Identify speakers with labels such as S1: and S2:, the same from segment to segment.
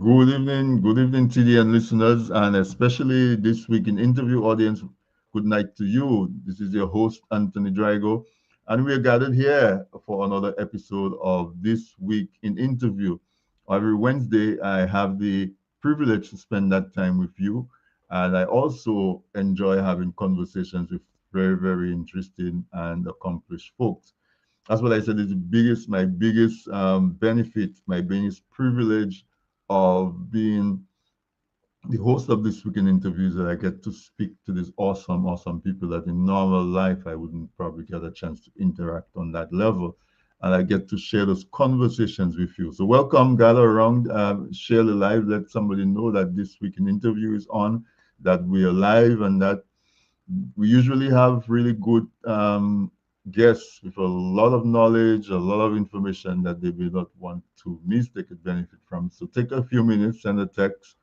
S1: Good evening, TDN listeners, and especially this week in interview audience. Good night to you. This is your host, Anthony Drago, and we are gathered here for another episode of This Week in Interview. Every Wednesday, I have the privilege to spend that time with you, and I also enjoy having conversations with very interesting and accomplished folks. That's what I said is my biggest benefit, my biggest privilege of being the host of this weekend interviews, that I get to speak to these awesome people that in normal life I wouldn't probably get a chance to interact on that level. And I get to share those conversations with you. So welcome, gather around, share the live, let somebody know that this weekend interview is on, that we are live, and that we usually have really good guests with a lot of knowledge, a lot of information that they may not want to miss, they could benefit from. So take a few minutes, send a text,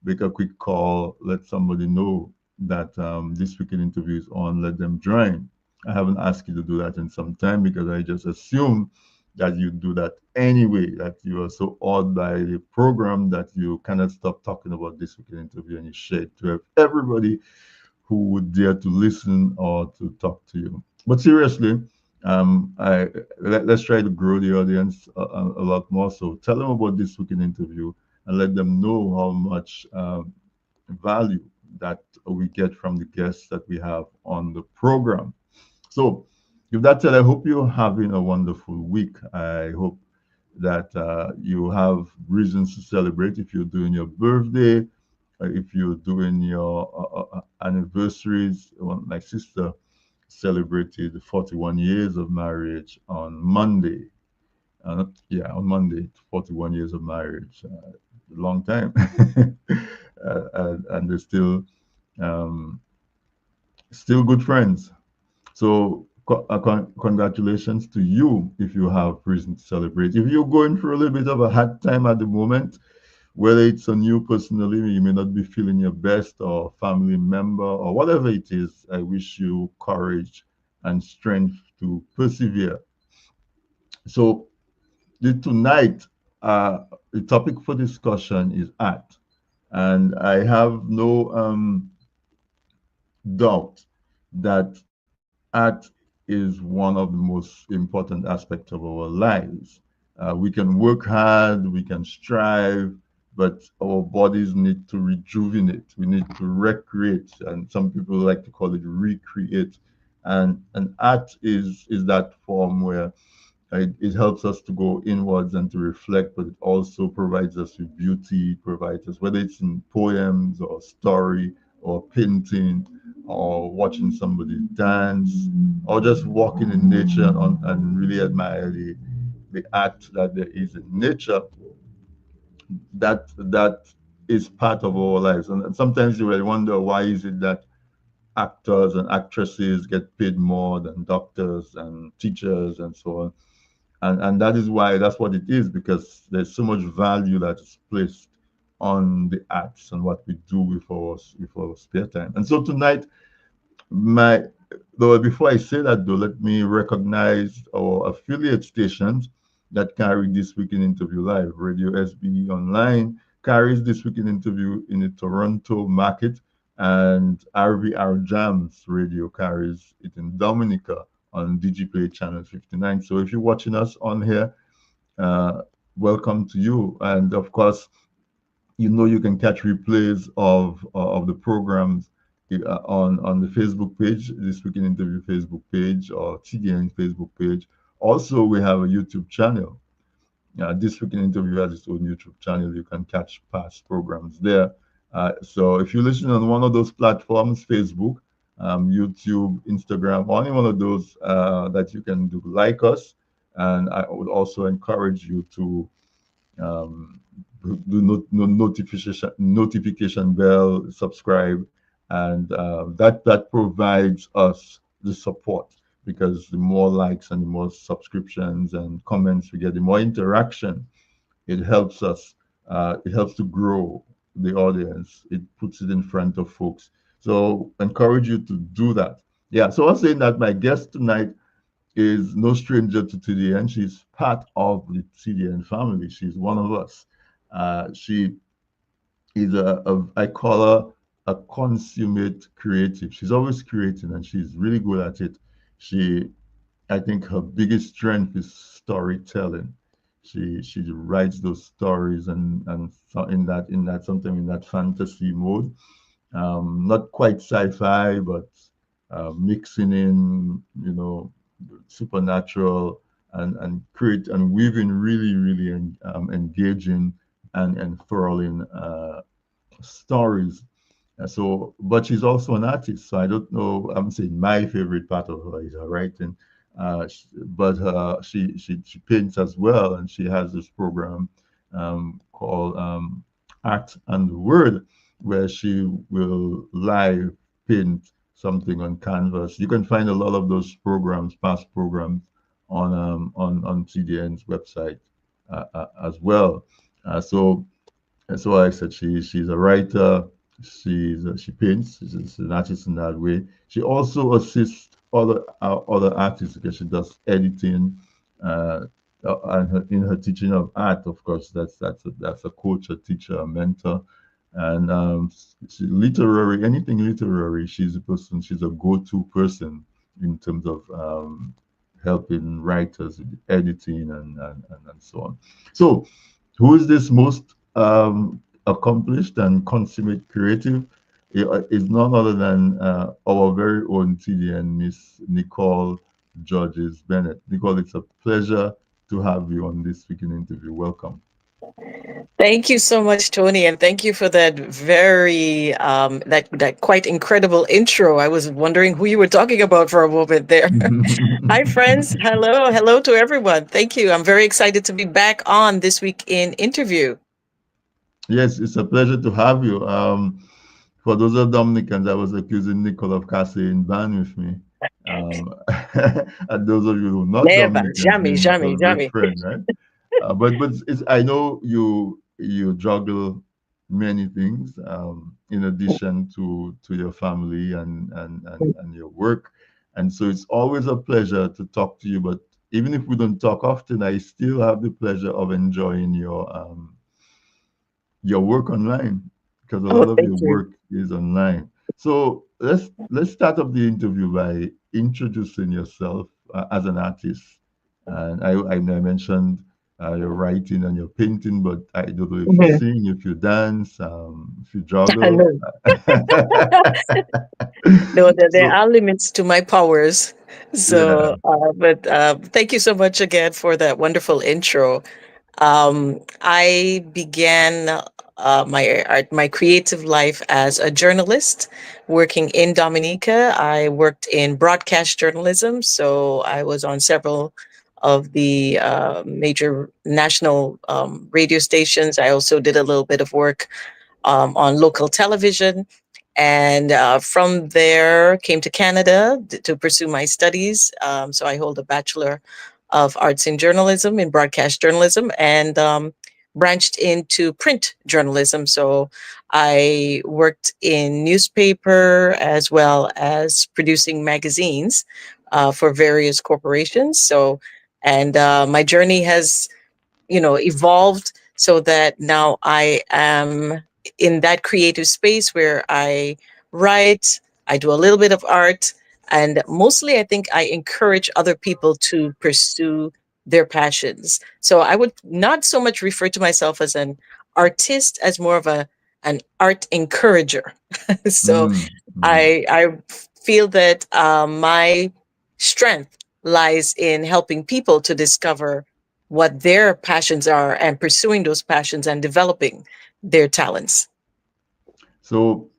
S1: make a quick call, let somebody know that this weekend interview is on, let them join. I haven't asked you to do that in some time because I just assume that you do that anyway, that you are so awed by the program that you cannot stop talking about this weekend interview, and you share it to everybody who would dare to listen or to talk to you. But seriously, let's try to grow the audience a lot more. So tell them about this weekend interview and let them know how much value that we get from the guests that we have on the program. So, with that said, I hope you're having a wonderful week. I hope that you have reasons to celebrate if you're doing your birthday, if you're doing your anniversaries. Well, my sister celebrated 41 years of marriage on Monday. On Monday, 41 years of marriage. Long time. And they're um, still good friends. So congratulations to you if you have reason to celebrate. If you're going through a little bit of a hard time at the moment, whether it's on you personally, you may not be feeling your best, or family member, or whatever it is, I wish you courage and strength to persevere. So tonight, the topic for discussion is art. And I have no doubt that art is one of the most important aspects of our lives. We can work hard, we can strive, but our bodies need to rejuvenate. We need to recreate, and some people like to call it recreate. And art is that form where it helps us to go inwards and to reflect, but it also provides us with beauty, provides us, whether it's in poems or story or painting or watching somebody dance or just walking in nature and really admire the art that there is in nature. That is part of our lives. And sometimes you will wonder, why is it that actors and actresses get paid more than doctors and teachers and so on? And that is why, that's what it is, because there's so much value that is placed on the arts and what we do with our spare time. And so tonight, my though before I say that, though, let me recognize our affiliate stations that carry this weekend interview live. Radio SB Online carries this weekend interview in the Toronto market, and RVR Jams Radio carries it in Dominica on DigiPlay channel 59. So if you're watching us on here, uh, welcome to you. And of course, you can catch replays of the programs on the Facebook page, this weekend interview Facebook page, or TDN Facebook page. Also, we have a YouTube channel. This weekend interview has its own YouTube channel. You can catch past programs there. So if you listen on one of those platforms, Facebook, YouTube, Instagram, or any one of those, that you can do, like us. And I would also encourage you to um, do notification bell, subscribe, and that provides us the support, because the more likes and the more subscriptions and comments we get, the more interaction. It helps us. It helps to grow the audience. It puts it in front of folks. So encourage you to do that. Yeah. So I was saying that my guest tonight is no stranger to TDN. She's part of the TDN family. She's one of us. She is I call her a consummate creative. She's always creating and she's really good at it. She I think her biggest strength is storytelling. She writes those stories and so in that something in that fantasy mode, not quite sci-fi, but mixing in supernatural and create and weaving really engaging and enthralling stories. But she's also an artist. So I don't know. I'm saying my favorite part of her is her writing, but she paints as well, and she has this program called Art and Word, where she will live paint something on canvas. You can find a lot of those programs, past programs, on CDN's website as well. So and so I said she's a writer. She paints. She's an artist in that way. She also assists other artists because she does editing, and in her teaching of art. Of course, that's a coach, a teacher, a mentor, and literary, anything literary. She's a person. She's a go-to person in terms of helping writers with editing and so on. So who is this most accomplished and consummate creative? Is none other than our very own TDN, Miss Nicole Georges Bennett. Nicole, it's a pleasure to have you on this speaking interview. Welcome.
S2: Thank you so much, Tony, and thank you for that very that quite incredible intro. I was wondering who you were talking about for a moment there. Hi, friends. Hello to everyone. Thank you. I'm very excited to be back on this week in interview.
S1: Yes, it's a pleasure to have you. For those of Dominicans, I was accusing Nicole of casting ban with me. Um, and those of you who are not
S2: Never,
S1: Dominicans, me
S2: jamais,
S1: and
S2: jamais,
S1: Nicole are good
S2: jamais.
S1: friend, right? But I know you juggle many things in addition to your family and your work, and so it's always a pleasure to talk to you. But even if we don't talk often, I still have the pleasure of enjoying your work online because a
S2: Oh,
S1: lot of
S2: thank
S1: your
S2: you.
S1: work is online. So let's start off the interview by introducing yourself as an artist. And I mentioned your writing and your painting, but I don't know if you
S2: Mhm.
S1: sing, if you dance, if you
S2: I
S1: juggle.
S2: know. No, there
S1: So
S2: are limits to my powers.
S1: yeah.
S2: But thank you so much again for that wonderful intro. I began my creative life as a journalist working in Dominica. I worked in broadcast journalism, so I was on several of the major national radio stations. I also did a little bit of work on local television. And from there, came to Canada to pursue my studies. So I hold a Bachelor of Arts in Journalism, in broadcast journalism, and branched into print journalism. So I worked in newspaper as well as producing magazines for various corporations. So, and my journey has evolved so that now I am in that creative space where I write, I do a little bit of art, and mostly I think I encourage other people to pursue their passions. So I would not so much refer to myself as an artist as more of a an art encourager. So
S1: Mm, mm.
S2: I feel that my strength lies in helping people to discover what their passions are and pursuing those passions and developing their talents.
S1: So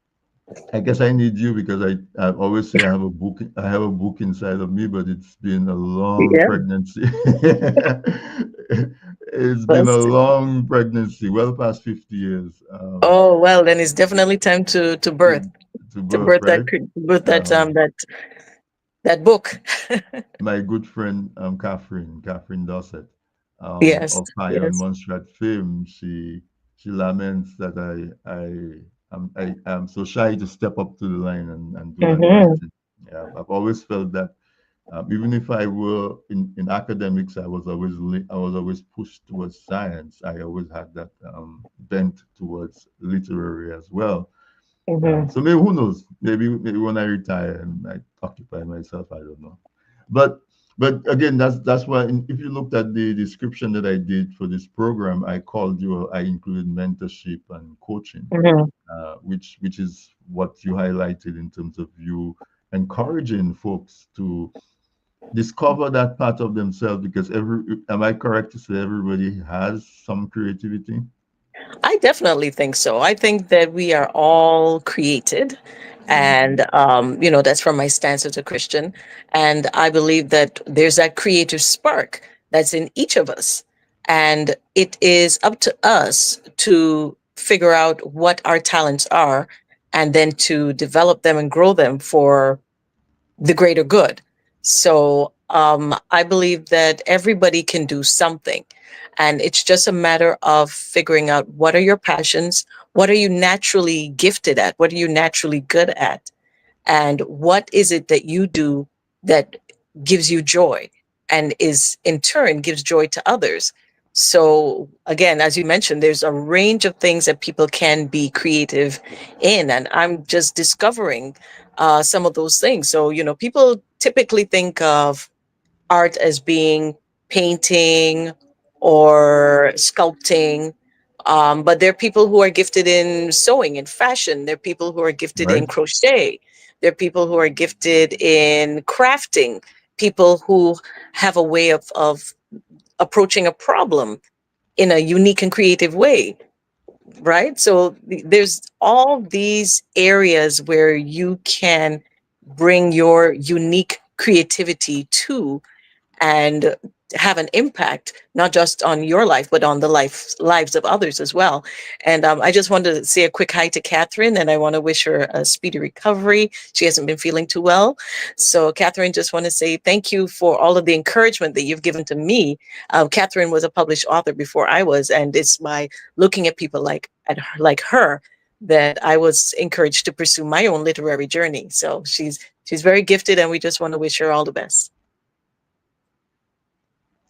S1: I guess I need you because I always say I have a book inside of me, but it's been a long
S2: Yeah.
S1: pregnancy. It's been a
S2: That's,
S1: long pregnancy, well past 50 years,
S2: oh well, then it's definitely time to birth
S1: to to
S2: to
S1: birth,
S2: birth
S1: right? Um,
S2: that book.
S1: my good friend Catherine Dossett,
S2: Yes,
S1: of High on
S2: yes.
S1: Montserrat fame, she laments that I am so shy to step up to the line and do my
S2: Hmm.
S1: writing. Yeah, I've always felt that Even if I were in academics, I was always pushed towards science. I always had that bent towards literary as well.
S2: Hmm.
S1: So maybe who knows? Maybe when I retire and I occupy myself, I don't know. But but again, that's why if you looked at the description that I did for this program, I included mentorship and coaching,
S2: Hmm.
S1: which is what you highlighted in terms of you encouraging folks to discover that part of themselves, because every am I correct to say everybody has some creativity?
S2: I definitely think so. I think that we are all created. And, that's from my stance as a Christian. And I believe that there's that creative spark that's in each of us. And it is up to us to figure out what our talents are and then to develop them and grow them for the greater good. So I believe that everybody can do something. And it's just a matter of figuring out what are your passions? What are you naturally gifted at? What are you naturally good at? And what is it that you do that gives you joy and is in turn gives joy to others? So again, as you mentioned, there's a range of things that people can be creative in, and I'm just discovering some of those things. So people typically think of art as being painting or sculpting. But there are people who are gifted in sewing and fashion. There are people who are gifted
S1: Right?
S2: in crochet. There are people who are gifted in crafting. People who have a way of approaching a problem in a unique and creative way, right? So there's all these areas where you can bring your unique creativity to and have an impact not just on your life but on the lives of others as well. And I just wanted to say a quick hi to Catherine, and I want to wish her a speedy recovery. She hasn't been feeling too well. So Catherine, just want to say thank you for all of the encouragement that you've given to me. Catherine was a published author before I was, and it's by looking at people like her that I was encouraged to pursue my own literary journey. So she's very gifted, and we just want to wish her all the best.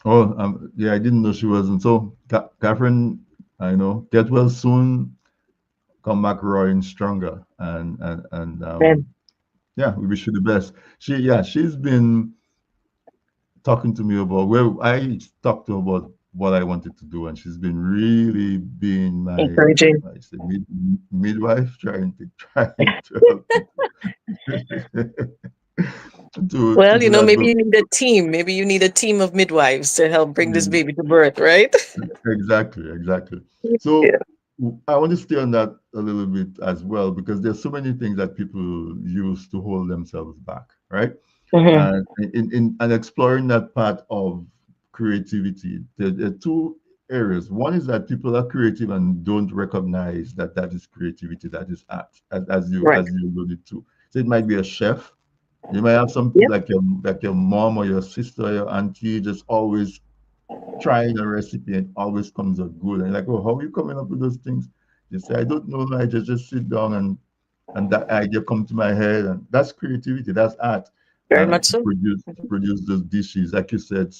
S1: Oh, yeah, I didn't know she wasn't. So, Catherine, I know. Get well soon. Come back roaring stronger. And yeah, we wish you the best. She's been talking to me about well, I talked to her about what I wanted to do, and she's been really being my,
S2: Encouraging.
S1: I say, midwife, trying to help me to
S2: Well,
S1: do that.
S2: maybe
S1: But
S2: you need a team. Maybe you need a team of midwives to help bring this
S1: mm,
S2: baby to birth, right?
S1: exactly, exactly.
S2: Yeah.
S1: So I want to stay on that a little bit as well, because there's so many things that people use to hold themselves back, right?
S2: Hmm.
S1: And in and exploring that part of creativity, there are two areas. One is that people are creative and don't recognize that that is creativity, that is art,
S2: Right.
S1: as you alluded to. So it might be a chef. You might have some
S2: Yep.
S1: like your mom or your sister or your auntie just always trying a recipe and always comes out good. And you're like, oh, how are you coming up with those things? You say, I don't know. I just sit down and that idea come to my head, and that's creativity. That's art.
S2: Very much
S1: To
S2: so.
S1: produce those dishes, like you said,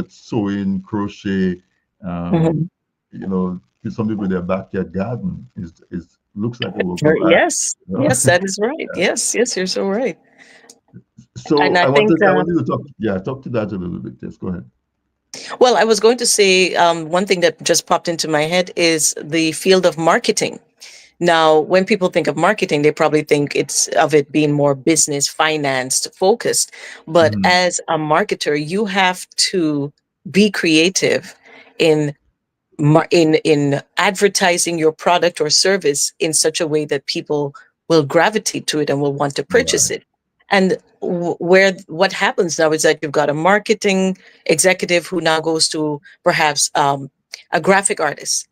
S1: sewing, crochet. Um,
S2: Hmm.
S1: you know, some people their backyard garden is looks like a work of art.
S2: Yes.
S1: You know?
S2: Yes, that is right. Yes. Yes, you're so right. And
S1: So
S2: I think,
S1: I wanted to talk to that a little bit. Yes, go ahead.
S2: well, I was going to say one thing that just popped into my head is the field of marketing. Now, when people think of marketing, they probably think it's of it being more business, financed, focused. But
S1: Mhm.
S2: as a marketer, you have to be creative in in advertising your product or service in such a way that people will gravitate to it and will want to purchase
S1: Right,
S2: it. And where what happens now is that you've got a marketing executive who now goes to perhaps a graphic artist,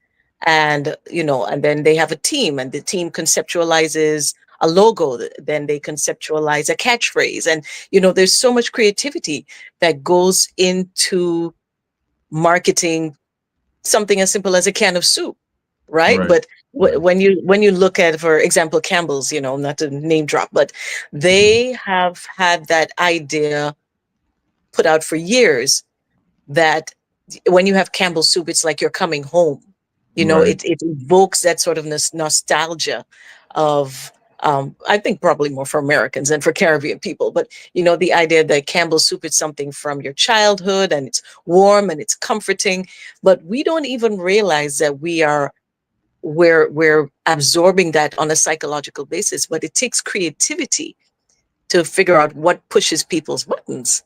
S2: and and then they have a team, and the team conceptualizes a logo, then they conceptualize a catchphrase, and there's so much creativity that goes into marketing something as simple as a can of soup, right?
S1: right,
S2: But
S1: right.
S2: when you look at, for example, Campbell's, not to name drop, but they have had that idea put out for years that when you have Campbell soup, it's like you're coming home. You know,
S1: Right.
S2: it evokes that sort of nostalgia of, I think probably more for Americans than for Caribbean people, but you know, the idea that Campbell soup is something from your childhood and it's warm and it's comforting, but we don't even realize that we're absorbing that on a psychological basis. But it takes creativity to figure out what pushes people's buttons,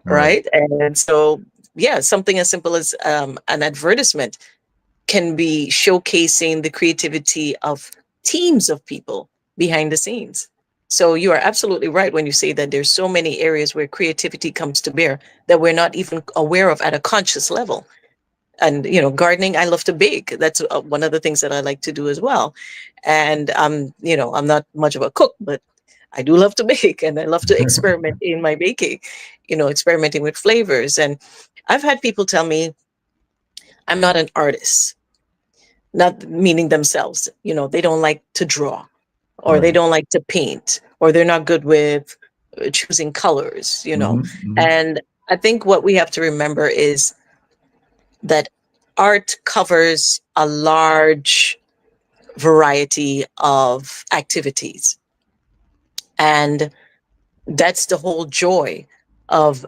S1: Right.
S2: right? And so, yeah, something as simple as an advertisement can be showcasing the creativity of teams of people behind the scenes. So you are absolutely right when you say that there's so many areas where creativity comes to bear that we're not even aware of at a conscious level. And you know, gardening, I love to bake. That's one of the things that I like to do as well. And you know, I'm not much of a cook, but I do love to bake, and I love to experiment in my baking, you know, experimenting with flavors. And I've had people tell me I'm not an artist, not meaning themselves. You know, they don't like to draw, or they
S1: Right.
S2: don't like to paint, or they're not good with choosing colors, you know.
S1: Mm-hmm. Mm-hmm.
S2: And I think what we have to remember is that art covers a large variety of activities. And that's the whole joy of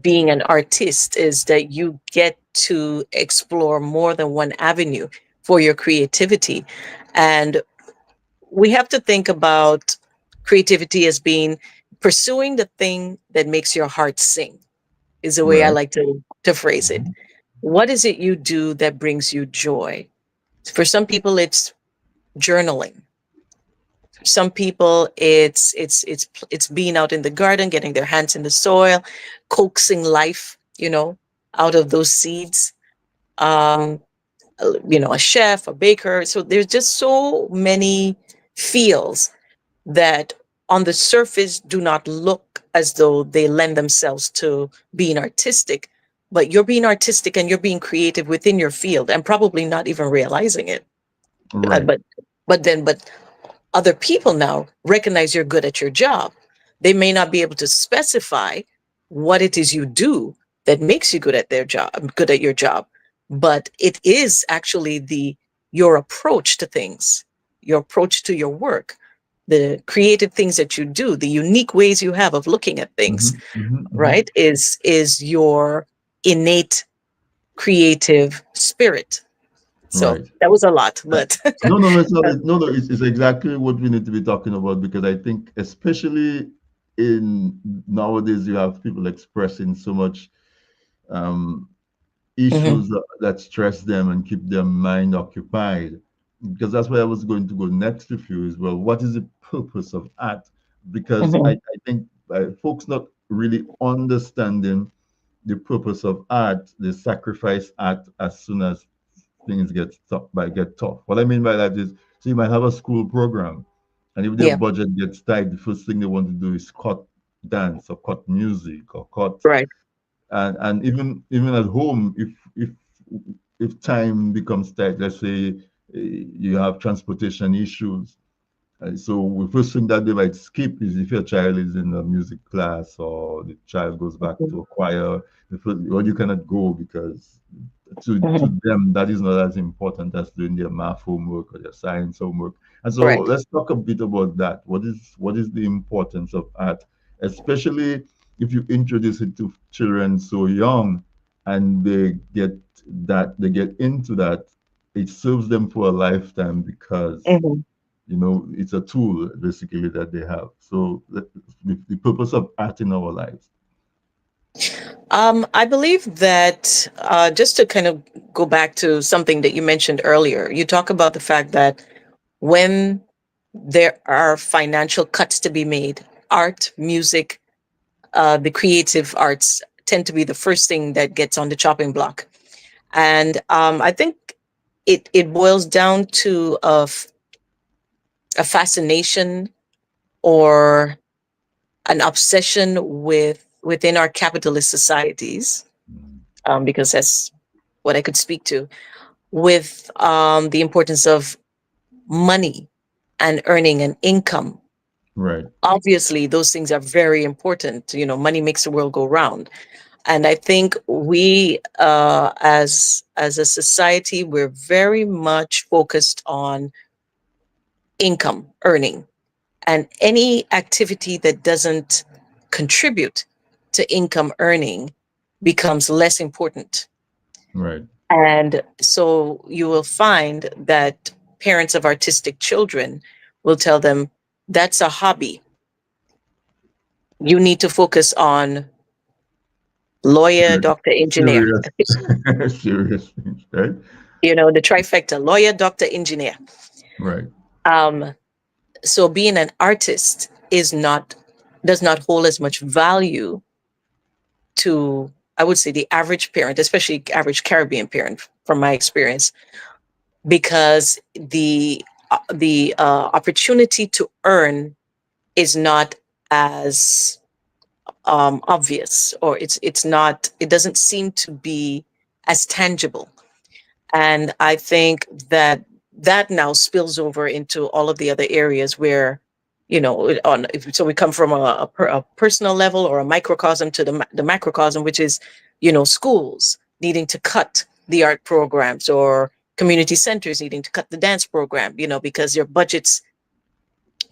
S2: being an artist, is that you get to explore more than one avenue for your creativity. And we have to think about creativity as being pursuing the thing that makes your heart sing, is the way I
S1: Right.
S2: like to phrase it.
S1: Mm-hmm.
S2: What is it you do that brings you joy? For some people, it's journaling. For some people, it's being out in the garden, getting their hands in the soil, coaxing life, you know, out of those seeds. Um, you know, a chef, a baker. So there's just so many fields that on the surface do not look as though they lend themselves to being artistic, but you're being artistic and you're being creative within your field and probably not even realizing it. Uh,
S1: Right.
S2: but but other people now recognize you're good at your job. They may not be able to specify what it is you do that makes you good at their job, good at your job, but it is actually the your approach to things, your approach to your work, the creative things that you do, the unique ways you have of looking at
S1: Mm-hmm.
S2: things,
S1: Mm-hmm. Mm-hmm.
S2: right? Is your innate creative spirit. So
S1: Right.
S2: that was a lot,
S1: Uh,
S2: but
S1: No, no, it's not. No, no, it's exactly what we need to be talking about because I think, especially in nowadays, you have people expressing so much um,
S2: Mhm,
S1: issues that stress them and keep their mind occupied. Because that's where I was going to go next with you as well. What is the purpose of art? Because I,
S2: mhm,
S1: I think folks not really understanding the purpose of art, they sacrifice art as soon as things get tough. What I mean by that is, so you might have a school program, and if their
S2: yeah,
S1: budget gets tight, the first thing they want to do is cut dance or cut music or cut,
S2: right.
S1: and even at home, if time becomes tight, let's say you have transportation issues, so the first thing that they might skip is if your child is in a music class or the child goes back
S2: Mhm,
S1: to a choir, well, you cannot go because to
S2: mhm,
S1: them that is not as important as doing their math homework or their science homework. And so
S2: right.
S1: let's talk a bit about that. What is the importance of art, especially if you introduce it to children so young and they get into that, it serves them for a lifetime because
S2: Mhm.
S1: it's a tool basically that they have. So the purpose of art in our lives.
S2: I believe that just to kind of go back to something that you mentioned earlier, you talk about the fact that when there are financial cuts to be made, art, music, the creative arts tend to be the first thing that gets on the chopping block. And I think it boils down to a fascination or an obsession within our capitalist societies, because that's what I could speak to, with the importance of money and earning an income.
S1: Right.
S2: Obviously, those things are very important. Money makes the world go round. And I think we, as a society, we're very much focused on income earning, and any activity that doesn't contribute to income earning becomes less important.
S1: Right.
S2: And so you will find that parents of artistic children will tell them, that's a hobby. You need to focus on lawyer,
S1: Serious,
S2: doctor, engineer.
S1: serious, serious things, right?
S2: The trifecta: lawyer, doctor, engineer.
S1: Right.
S2: Um, so being an artist does not hold as much value to, I would say, the average parent, especially average Caribbean parent, from my experience, because the opportunity to earn is not as obvious, or it doesn't seem to be as tangible. And I think that that now spills over into all of the other areas where, so we come from a personal level or a microcosm to the macrocosm, which is, schools needing to cut the art programs, or community centers needing to cut the dance program, because their budgets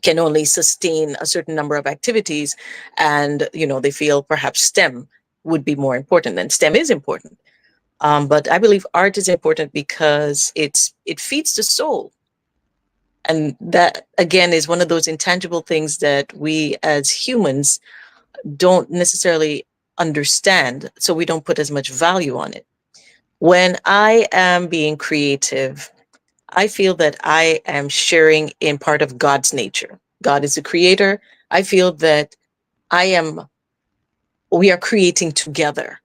S2: can only sustain a certain number of activities. And, they feel perhaps STEM would be more important, and STEM is important. But I believe art is important because it feeds the soul, and that again is one of those intangible things that we as humans don't necessarily understand, so we don't put as much value on it. When I am being creative, I feel that I am sharing in part of God's nature. God is a creator. I feel that I am we are creating together.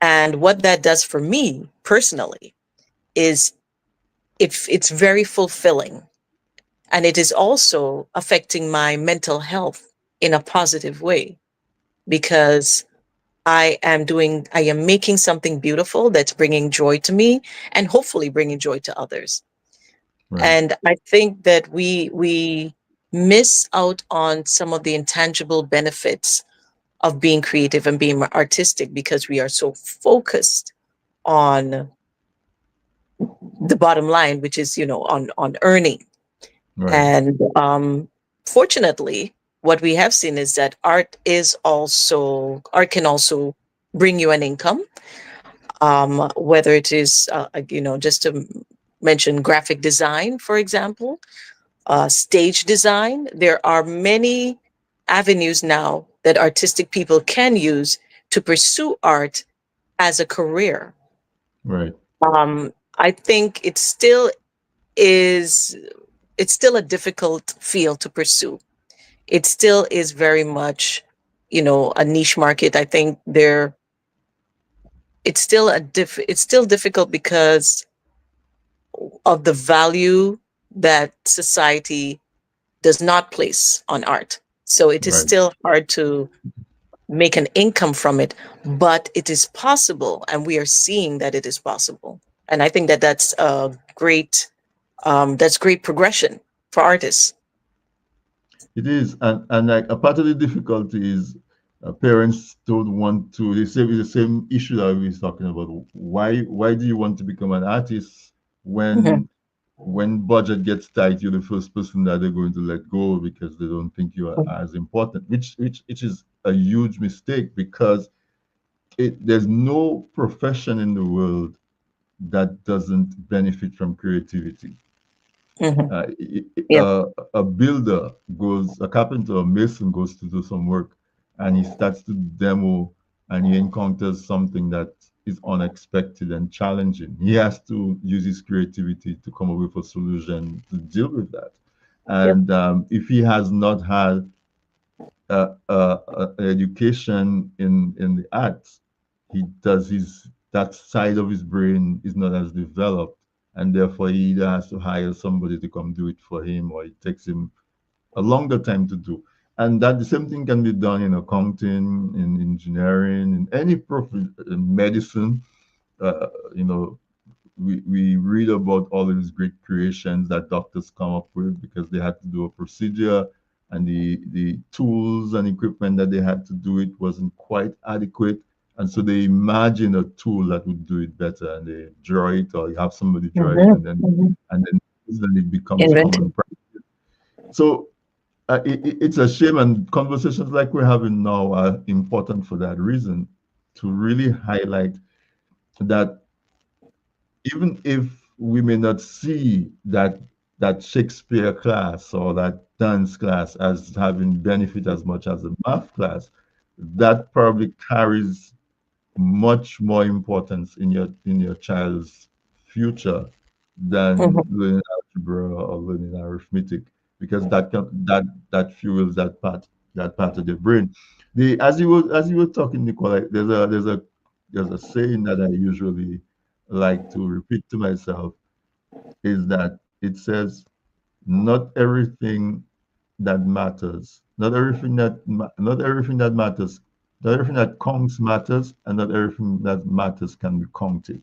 S2: And what that does for me personally is it's very fulfilling, and it is also affecting my mental health in a positive way, because I am making something beautiful that's bringing joy to me, and hopefully bringing joy to others.
S1: Right.
S2: And I think that we miss out on some of the intangible benefits of being creative and being artistic, because we are so focused on the bottom line, which is, on earning.
S1: Right.
S2: And fortunately, what we have seen is that art can also bring you an income. Whether it is, just to mention graphic design, for example, stage design. There are many avenues now that artistic people can use to pursue art as a career.
S1: Right.
S2: I think is it's still a difficult field to pursue. It still is very much, a niche market. I think it's still difficult because of the value that society does not place on art. So it is
S1: Right.
S2: still hard to make an income from it, but it is possible, and we are seeing that it is possible. And I think that that's great progression for artists.
S1: It is, and like a part of the difficulty is parents don't want to. They say it's the same issue that we was talking about. Why do you want to become an artist
S2: Mhm,
S1: when budget gets tight? You're the first person that they're going to let go because they don't think you are as important. Which is a huge mistake, because there's no profession in the world that doesn't benefit from creativity.
S2: mhm.
S1: uh,
S2: Yeah,
S1: a builder goes, a carpenter, a mason goes to do some work, and he starts to demo, and he encounters something that is unexpected and challenging. He has to use his creativity to come up with a solution to deal with that.
S2: yep,
S1: And if he has not had education in the arts, he does his that side of his brain is not as developed, and therefore he either has to hire somebody to come do it for him, or it takes him a longer time to do. And that the same thing can be done in accounting, in engineering, in any profession, in medicine. Uh, you know, we read about all of these great creations that doctors come up with because they had to do a procedure, and the tools and equipment that they had to do it wasn't quite adequate. And so they imagine a tool that would do it better, and they draw it, or you have somebody draw it,
S2: Mm-hmm. Mm-hmm.
S1: and then it becomes common
S2: Invented.
S1: practice. So it's a shame, and conversations like we're having now are important for that reason, to really highlight that even if we may not see that Shakespeare class or that dance class as having benefit as much as a math class, that probably carries much more importance in your child's future than
S2: Mm-hmm.
S1: learning algebra or learning arithmetic, because that fuels that part of the brain. The as you were talking, Nicola, there's a saying that I usually like to repeat to myself, is that it says, not everything that matters, not everything that matters, not everything that counts matters, and not everything that matters can be counted.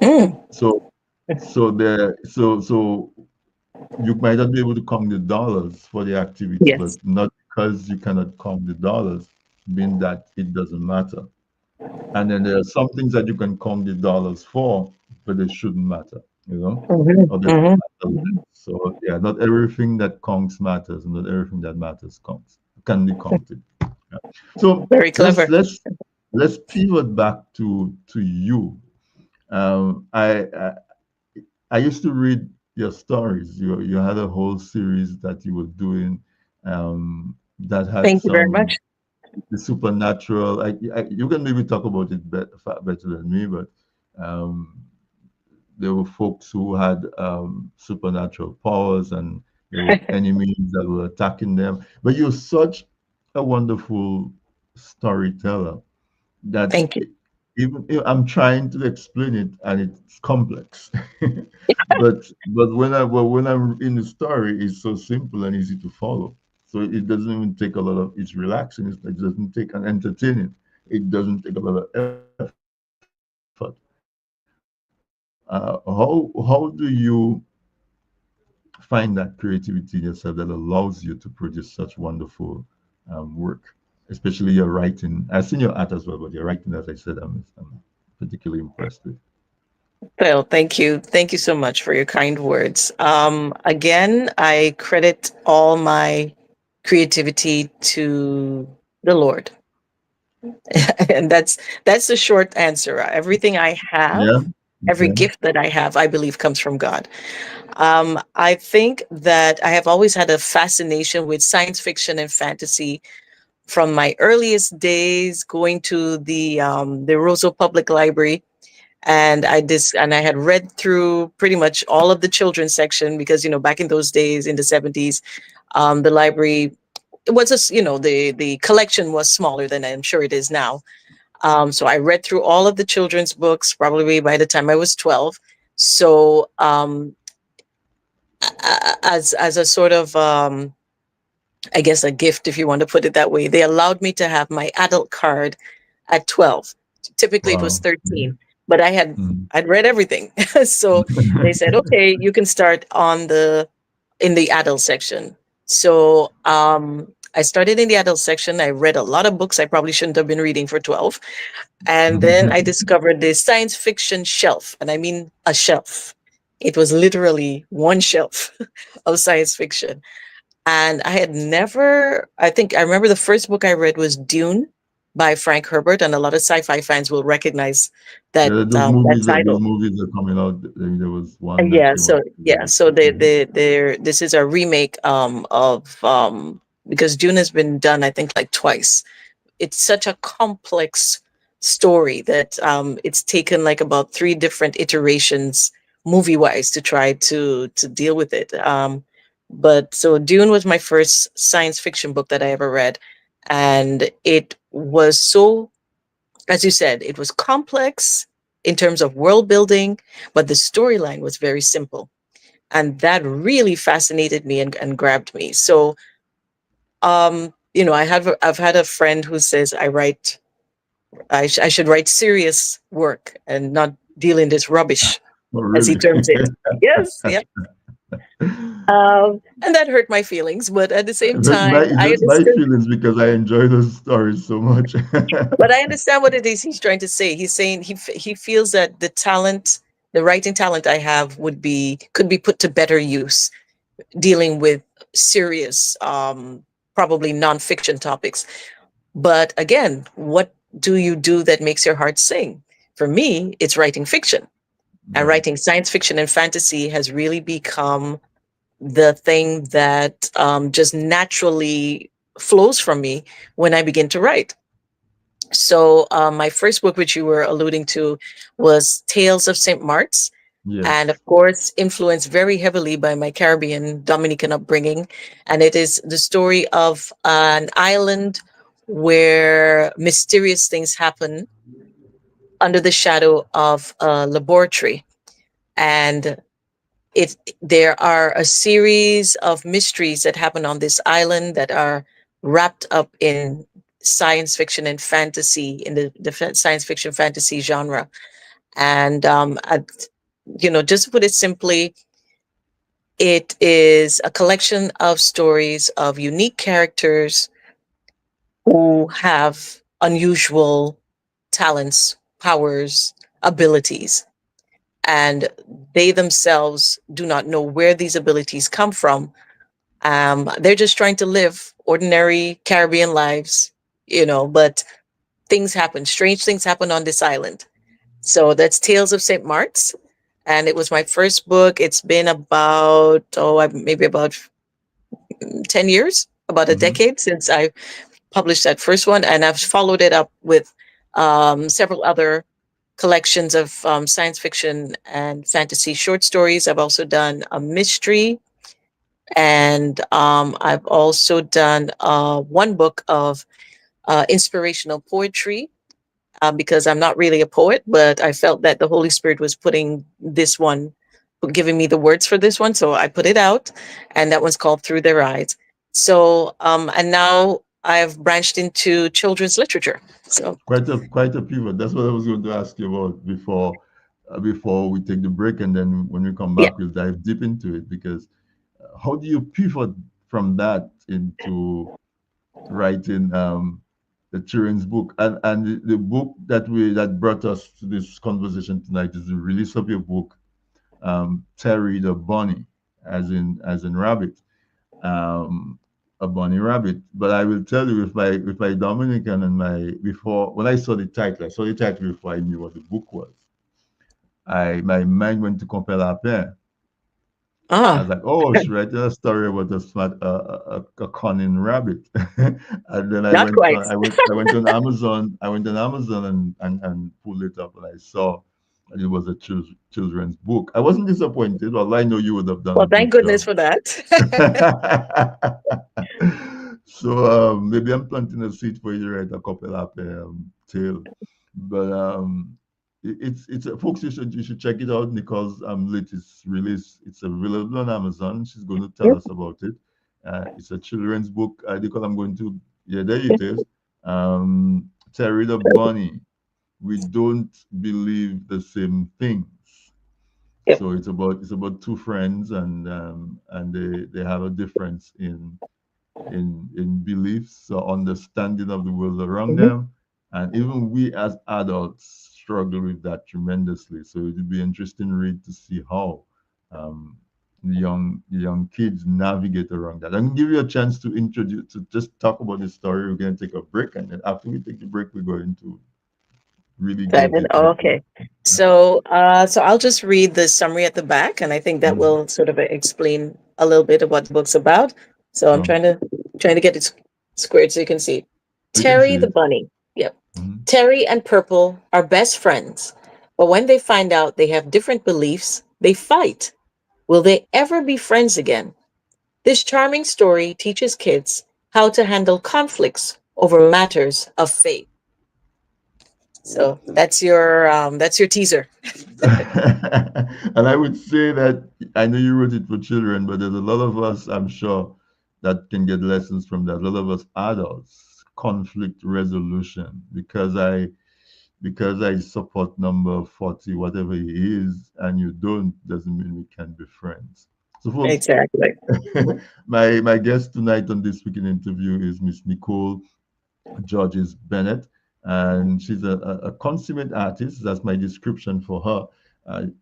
S2: Mm.
S1: So so you might not be able to count the dollars for the activity, but
S2: Yes.
S1: not because you cannot count the dollars, mean that it doesn't matter. And then there are some things that you can count the dollars for, but they shouldn't matter, you know,
S2: Mm-hmm.
S1: or they
S2: Mm-hmm.
S1: matter less. So yeah, not everything that counts matters, and not everything that matters counts can be counted. Yeah. So
S2: Very
S1: let's
S2: clever.
S1: let's let's pivot back to you. I used to read your stories. You had a whole series that you were doing, that had
S2: Thank you very
S1: some
S2: much.
S1: the supernatural. You can maybe talk about it better than me, but um, there were folks who had supernatural powers, and there were enemies that were attacking them. But you're such a wonderful storyteller that
S2: Thank you.
S1: even if I'm trying to explain it, and it's complex. But when I'm in the story, it's so simple and easy to follow. So it doesn't even take a lot of. It's relaxing. It doesn't take an entertaining. It doesn't take a lot of effort. How do you find that creativity in yourself that allows you to produce such wonderful work, especially your writing? I've seen your art as well, but your writing, as I said, I'm particularly impressed with.
S2: Well, thank you. Thank you so much for your kind words. Again, I credit all my creativity to the Lord. And that's the short answer. Everything I have,
S1: Yeah.
S2: every
S1: Okay.
S2: gift that I have, I believe comes from God. I think that I have always had a fascination with science fiction and fantasy from my earliest days, going to the Roseau Public Library, and I had read through pretty much all of the children's section, because back in those days in the 70s, the library, it was just, the collection was smaller than I'm sure it is now. So I read through all of the children's books probably by the time I was 12. So as a sort of, I guess, a gift, if you want to put it that way, they allowed me to have my adult card at 12. Typically it was
S1: Wow.
S2: 13, but
S1: Mhm.
S2: I'd read everything. So they said, okay, you can start in the adult section. So I started in the adult section. I read a lot of books I probably shouldn't have been reading for 12. And then I discovered the science fiction shelf, and I mean a shelf. It was literally one shelf of science fiction. And I had never, I think I remember the first book I read was Dune by Frank Herbert, and a lot of sci-fi fans will recognize
S1: Yeah,
S2: that
S1: those
S2: title.
S1: movies are coming out. There was one that
S2: Yeah,
S1: came out.
S2: so this is a remake of because Dune has been done, I think, like twice. It's such a complex story that it's taken like about three different iterations movie wise to try to deal with it. But so Dune was my first science fiction book that I ever read, and it was so, as you said, it was complex in terms of world building, but the storyline was very simple, and that really fascinated me and grabbed me. So I've had a friend who says I should write serious work and not deal in this rubbish,
S1: Oh,
S2: as he
S1: really?
S2: terms it. Yes, yeah. And that hurt my feelings, but at the same
S1: But my
S2: time,
S1: it
S2: I
S1: hurts my
S2: understood.
S1: feelings because I enjoy those stories so much.
S2: But I understand what it is he's trying to say. He's saying he feels that the talent, the writing talent I have, could be put to better use dealing with serious, probably nonfiction topics. But again, what do you do that makes your heart sing? For me, it's writing fiction. And
S1: Right.
S2: writing science fiction and fantasy has really become the thing that just naturally flows from me when I begin to write. So, my first book, which you were alluding to, was Tales of St. Mark's. And
S1: Yes.
S2: of course, influenced very heavily by my Caribbean Dominican upbringing. And it is the story of an island where mysterious things happen under the shadow of a laboratory. And it there are a series of mysteries that happen on this island that are wrapped up in science fiction and fantasy in the science fiction fantasy genre. And just to put it simply, it is a collection of stories of unique characters who have unusual talents, powers, abilities, and they themselves do not know where these abilities come from. They're just trying to live ordinary Caribbean lives, but things happen, strange things happen on this island. So that's Tales of St. Mark's. And it was my first book. It's been about, maybe about 10 years, about a
S1: Hmm.
S2: decade since I published that first one. And I've followed it up with several other collections of science fiction and fantasy short stories. I've also done a mystery, and I've also done one book of inspirational poetry, because I'm not really a poet, but I felt that the Holy Spirit was putting this one, giving me the words for this one. So I put it out, and that one's called Through Their Eyes. So, and now I've branched into children's literature. So,
S1: Quite a pivot. That's what I was going to ask you about before we take the break, and then when we come
S2: yeah.
S1: back, we'll dive deep into it. Because how do you pivot from that into writing the children's book? And the book that brought us to this conversation tonight is the release of your book, Terry the Bunny, as in rabbit, um, a bunny rabbit. But I will tell you, with my Dominican and my before when I saw the title before I knew what the book was. I My mind went to Compel Lapin. I was
S2: Ah,
S1: like, oh, she writing a story about a smart, a cunning rabbit. And then
S2: not quite.
S1: I went on Amazon. I went on Amazon and pulled it up, and I saw that it was a children's book. I wasn't disappointed. Although I know you would have done a
S2: Well, thank
S1: good
S2: goodness
S1: job.
S2: for that.
S1: So maybe I'm planting a seed for you to write a couple of tale. But it's folks, you should check it out. Nicole's latest release. It's available on Amazon. She's going to tell
S2: Yep.
S1: us about it. It's a children's book. Nicole, I'm going to, yeah, there it is. Terry the Bunny. We don't believe the same things.
S2: Yep.
S1: So it's about two friends, and they have a difference in beliefs or understanding of the world around
S2: Mhm.
S1: them. And even we as adults struggle with that tremendously. So it would be interesting read to see how um, the young kids navigate around that. I'm gonna give you a chance to just talk about the story. We're gonna take a break, and then after we take the break, we're going to really go
S2: Dive in.
S1: deep
S2: Oh,
S1: into it.
S2: okay.
S1: Yeah.
S2: So I'll just read the summary at the back, and I think that
S1: Mhm.
S2: will sort of explain a little bit of what the book's about. So I'm
S1: Sure.
S2: trying to get it squared so you can see.
S1: We can
S2: Terry
S1: see
S2: the
S1: it.
S2: bunny. Yep.
S1: Mhm.
S2: Terry and Purple are best friends, but when they find out they have different beliefs, they fight. Will they ever be friends again? This charming story teaches kids how to handle conflicts over matters of faith. So that's your teaser.
S1: And I would say that I know you wrote it for children, but there's a lot of us, I'm sure, that can get lessons from that. A lot of us adults, conflict resolution, because I support number 40, whatever he is, and you don't, doesn't mean we can be friends. So, folks,
S2: Exactly.
S1: my guest tonight on this weekend interview is Miss Nicole Georges Bennett, and she's a consummate artist. That's my description for her.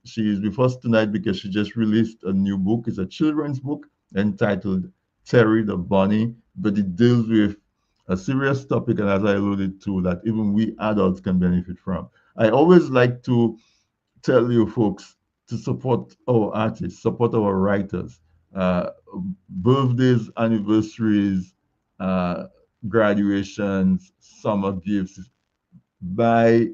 S1: She is with us tonight because she just released a new book. It's a children's book entitled Terry the Bunny, but it deals with a serious topic, and as I alluded to, that even we adults can benefit from. I always like to tell you folks to support our artists, support our writers. Uh, Birthdays, anniversaries, uh, graduations, summer gifts. Buy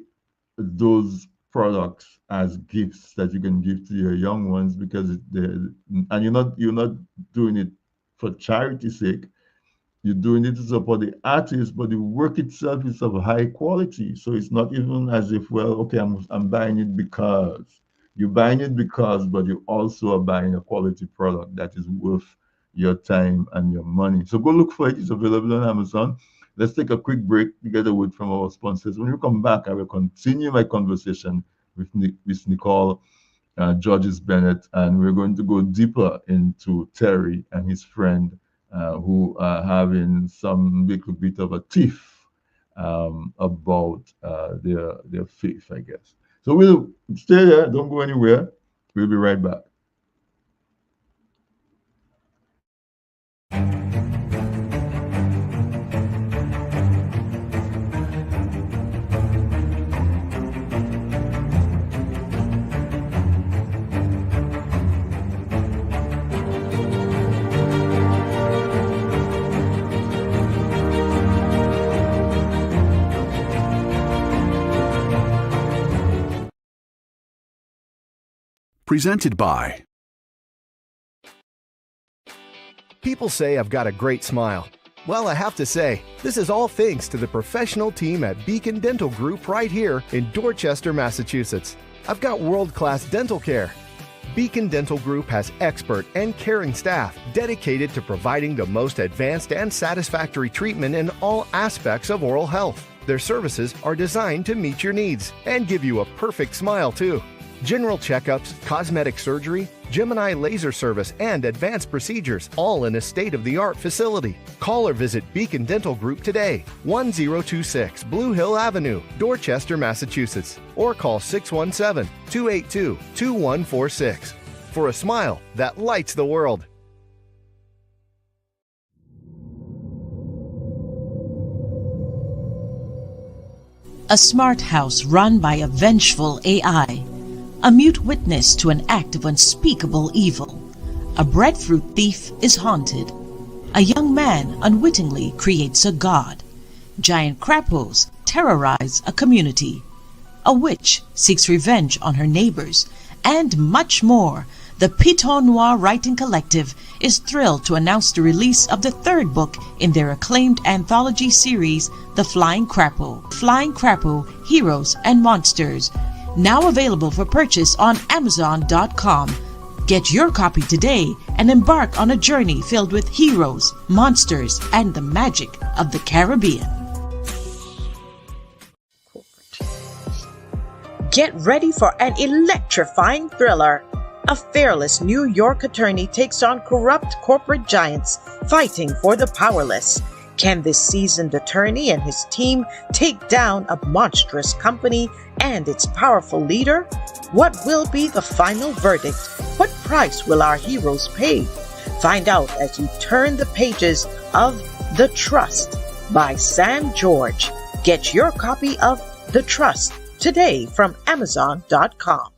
S1: those products as gifts that you can give to your young ones because and you're not doing it for charity's sake. You're doing it to support the artist, but the work itself is of high quality. So it's not even as if, well, okay, I'm buying it because you're buying it because, but you also are buying a quality product that is worth your time and your money. So go look for it. It's available on Amazon. Let's take a quick break to get a word from our sponsors. When we come back, I will continue my conversation with Nicole Georges Bennett, and we're going to go deeper into Terry and his friend who are having some little bit of a tiff about their faith, I guess. So we'll stay there. Don't go anywhere. We'll be right back.
S3: Presented by.
S4: People say I've got a great smile. Well, I have to say, this is all thanks to the professional team at Beacon Dental Group right here in Dorchester, Massachusetts. I've got world-class dental care. Beacon Dental Group has expert and caring staff dedicated to providing the most advanced and satisfactory treatment in all aspects of oral health. Their services are designed to meet your needs and give you a perfect smile, too. General checkups, cosmetic surgery, Gemini laser service, and advanced procedures, all in a state-of-the-art facility. Call or visit Beacon Dental Group today, 1026 Blue Hill Avenue, Dorchester, Massachusetts, or call 617-282-2146 for a smile that lights the world.
S5: A smart house run by a vengeful AI. A mute witness to an act of unspeakable evil. A breadfruit thief is haunted. A young man unwittingly creates a god. Giant crapos terrorize a community. A witch seeks revenge on her neighbors. And much more. The Piton Noir Writing Collective is thrilled to announce the release of the third book in their acclaimed anthology series, The Flying Crapo. Flying Crapo, Heroes and Monsters. Now available for purchase on Amazon.com. Get your copy today and embark on a journey filled with heroes, monsters, and the magic of the Caribbean.
S6: Get ready for an electrifying thriller. A fearless New York attorney takes on corrupt corporate giants fighting for the powerless. Can this seasoned attorney and his team take down a monstrous company and its powerful leader? What will be the final verdict? What price will our heroes pay? Find out as you turn the pages of The Trust by Sam George. Get your copy of The Trust today from Amazon.com.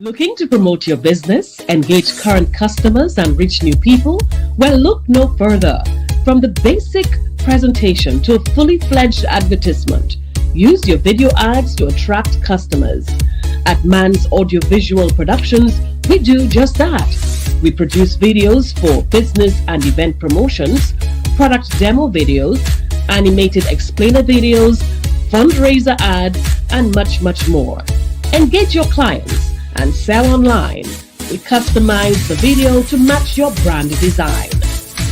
S7: Looking to promote your business, engage current customers, and reach new people? Well, look no further. From the basic presentation to a fully fledged advertisement, use your video ads to attract customers. At Man's Audiovisual Productions, we do just that. We produce videos for business and event promotions, product demo videos, animated explainer videos, fundraiser ads, and much, much more. Engage your clients and sell online. We customize the video to match your brand design.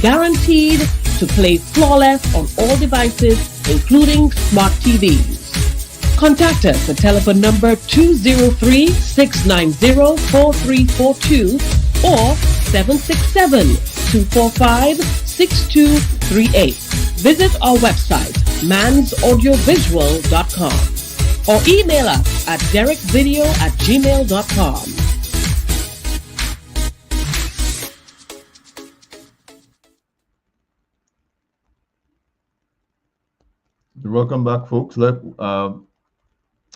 S7: Guaranteed to play flawless on all devices, including smart TVs. Contact us at telephone number 203-690-4342 or 767-245-6238. Visit our website, mansaudiovisual.com, or email us at derekvideo@gmail.com.
S1: Welcome back, folks. Let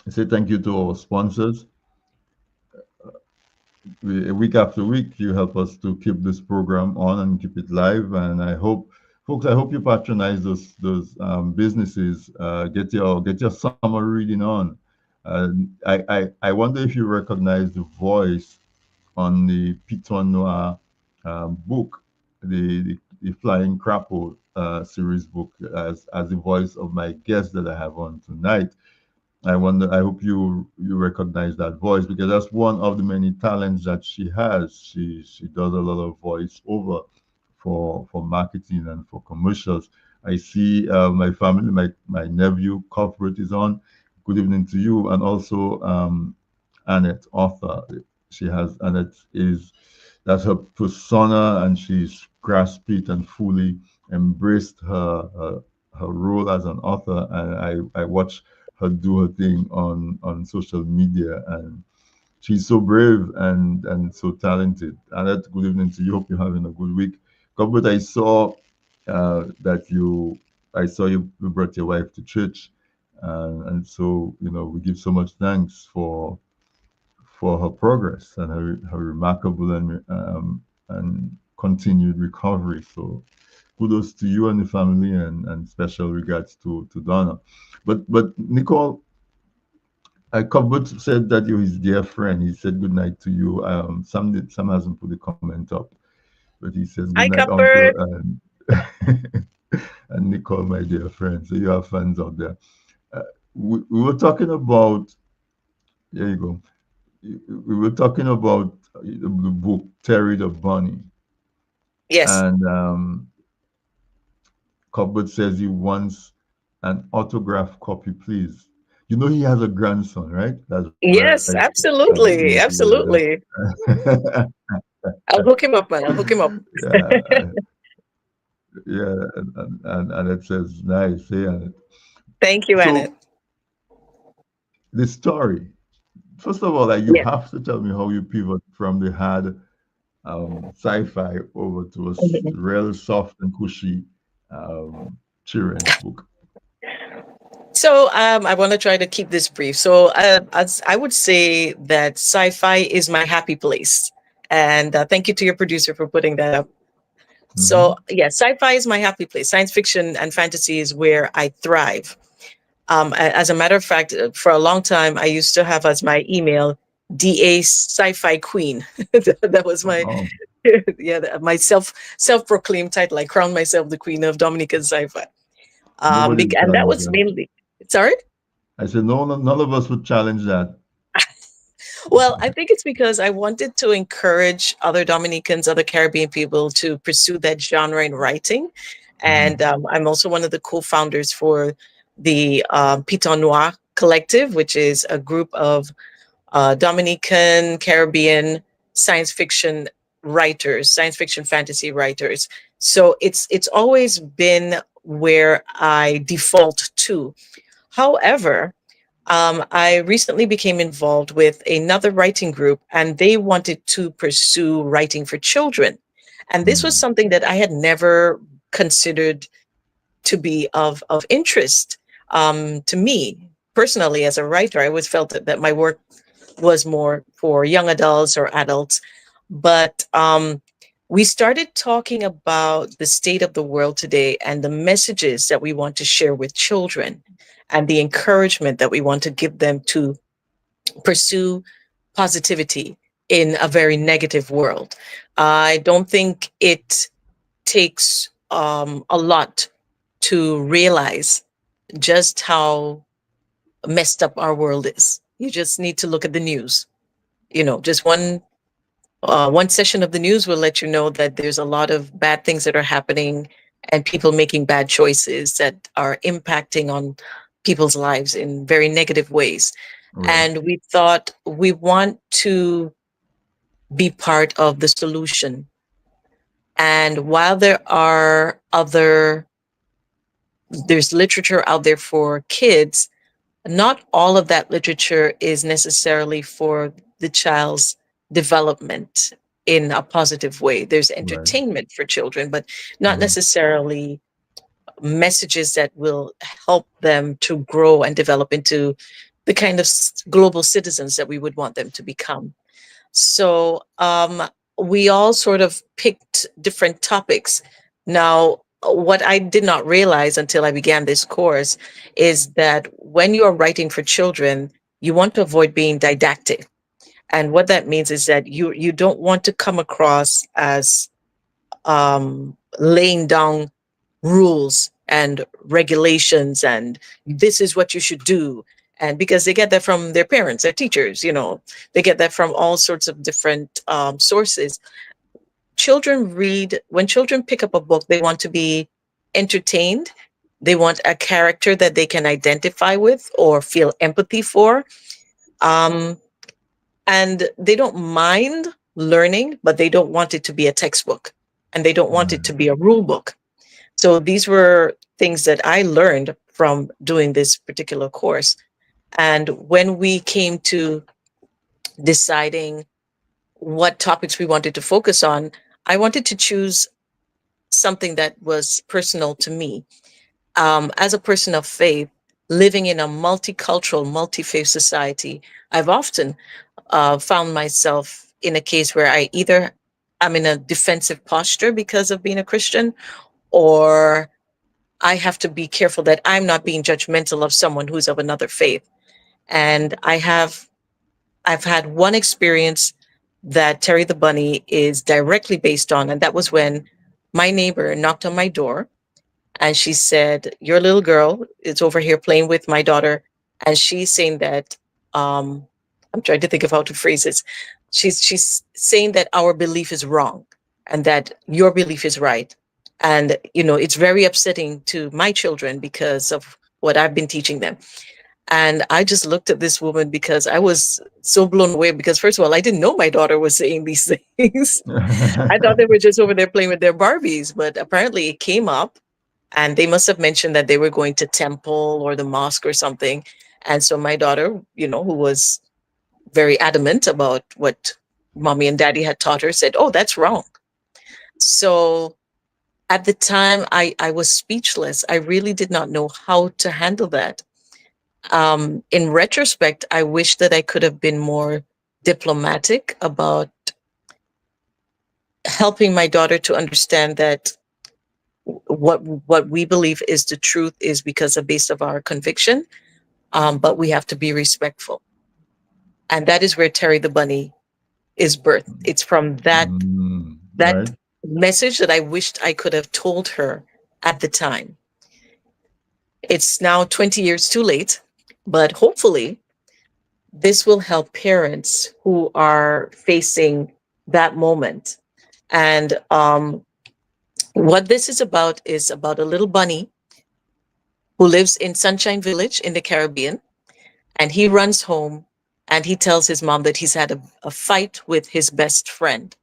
S1: say thank you to our sponsors. Week after week, you help us to keep this program on and keep it live. And I hope, folks, I hope you patronize those businesses. Get your summer reading on. I wonder if you recognize the voice on the Piton Noir book, the Flying Crapo series book, as the voice of my guest that I have on tonight. I wonder. I hope you recognize that voice, because that's one of the many talents that she has. She does a lot of voiceover for marketing and for commercials. I see my family, my nephew Corporate is on. Good evening to you, and also Annette Arthur. Annette is, that's her persona, and she's grasped it and fully embraced her role as an author. And I watch her do her thing on social media, and she's so brave and so talented. Annette, good evening to you. Hope you're having a good week. Gilbert, I saw you brought your wife to church, and so we give so much thanks for her progress and her remarkable and continued recovery. So kudos to you and the family, and special regards to Donna. But Nicole, Cuthbert said that you're his dear friend. He said good night to you. Sam hasn't put the comment up, but he says good
S2: Hi,
S1: night, Uncle,
S2: Cupboard.
S1: and and Nicole, my dear friend. So you have fans out there. We were talking about. There you go. We were talking about the book Terry the Bunny,
S2: Yes.
S1: and Cuthbert says he wants an autograph copy, please. You know he has a grandson, right? That's right.
S2: Yes, absolutely. Absolutely. I'll hook him up, man. I'll hook him up.
S1: Yeah, yeah, and it says nice. Yeah.
S2: Thank you, Annette.
S1: So the story. First of all, you
S2: Yes.
S1: have to tell me how you pivot from the hard sci-fi over to a real soft and cushy children's book.
S2: So I want to try to keep this brief. So as I would say that sci-fi is my happy place. And thank you to your producer for putting that up. So yeah, sci-fi is my happy place. Science fiction and fantasy is where I thrive. As a matter of fact, for a long time, I used to have as my email DA Sci-Fi Queen. That was my my self-proclaimed title. I crowned myself the queen of Dominican sci-fi.
S1: Nobody would
S2: And that
S1: challenge
S2: was
S1: that.
S2: mainly, sorry?
S1: I said no, none of us would challenge that.
S2: Well, I think it's because I wanted to encourage other Dominicans, other Caribbean people to pursue that genre in writing. And I'm also one of the co-founders for the Piton Noir Collective, which is a group of Dominican, Caribbean science fiction writers, science fiction fantasy writers. So it's always been where I default to. However, I recently became involved with another writing group, and they wanted to pursue writing for children. And this was something that I had never considered to be of interest to me personally as a writer. I always felt that my work was more for young adults or adults. But we started talking about the state of the world today and the messages that we want to share with children and the encouragement that we want to give them to pursue positivity in a very negative world. I don't think it takes a lot to realize just how messed up our world is. You just need to look at the news. Just one session of the news will let you know that there's a lot of bad things that are happening and people making bad choices that are impacting on people's lives in very negative ways.
S1: Right.
S2: And we thought we want to be part of the solution And while there's literature out there for kids, not all of that literature is necessarily for the child's development in a positive way. There's
S1: Right.
S2: entertainment for children, but not
S1: Mhm.
S2: necessarily messages that will help them to grow and develop into the kind of global citizens that we would want them to become. So we all sort of picked different topics. Now, what I did not realize until I began this course is that when you are writing for children, you want to avoid being didactic. And what that means is that you don't want to come across as laying down rules and regulations and this is what you should do. And because they get that from their parents, their teachers, they get that from all sorts of different sources. When children pick up a book, they want to be entertained. They want a character that they can identify with or feel empathy for. Um, and they don't mind learning, but they don't want it to be a textbook and they don't want it
S1: Right.
S2: to be a rule book. So these were things that I learned from doing this particular course. And when we came to deciding what topics we wanted to focus on, I wanted to choose something that was personal to me. As a person of faith, living in a multicultural, multi-faith society, I've often found myself in a case where I'm in a defensive posture because of being a Christian, or I have to be careful that I'm not being judgmental of someone who's of another faith. And I've had one experience that Terry the Bunny is directly based on, and that was when my neighbor knocked on my door and she said, "Your little girl is over here playing with my daughter," and she's saying that I'm trying to think of how to phrase this. She's saying that our belief is wrong and that your belief is right. And it's very upsetting to my children because of what I've been teaching them. And I just looked at this woman because I was so blown away because first of all, I didn't know my daughter was saying these things. I thought they were just over there playing with their Barbies, but apparently it came up and they must have mentioned that they were going to temple or the mosque or something. And so my daughter, who was very adamant about what mommy and daddy had taught her, said, "Oh, that's wrong." So at the time, I was speechless. I really did not know how to handle that. In retrospect, I wish that I could have been more diplomatic about helping my daughter to understand that what we believe is the truth is because of based of our conviction, but we have to be respectful. And that is where Terry the Bunny is birthed. It's from that
S1: Right.
S2: message that I wished I could have told her at the time. It's now 20 years too late, but hopefully this will help parents who are facing that moment. And what this is about a little bunny who lives in Sunshine Village in the Caribbean. And he runs home and he tells his mom that he's had a fight with his best friend.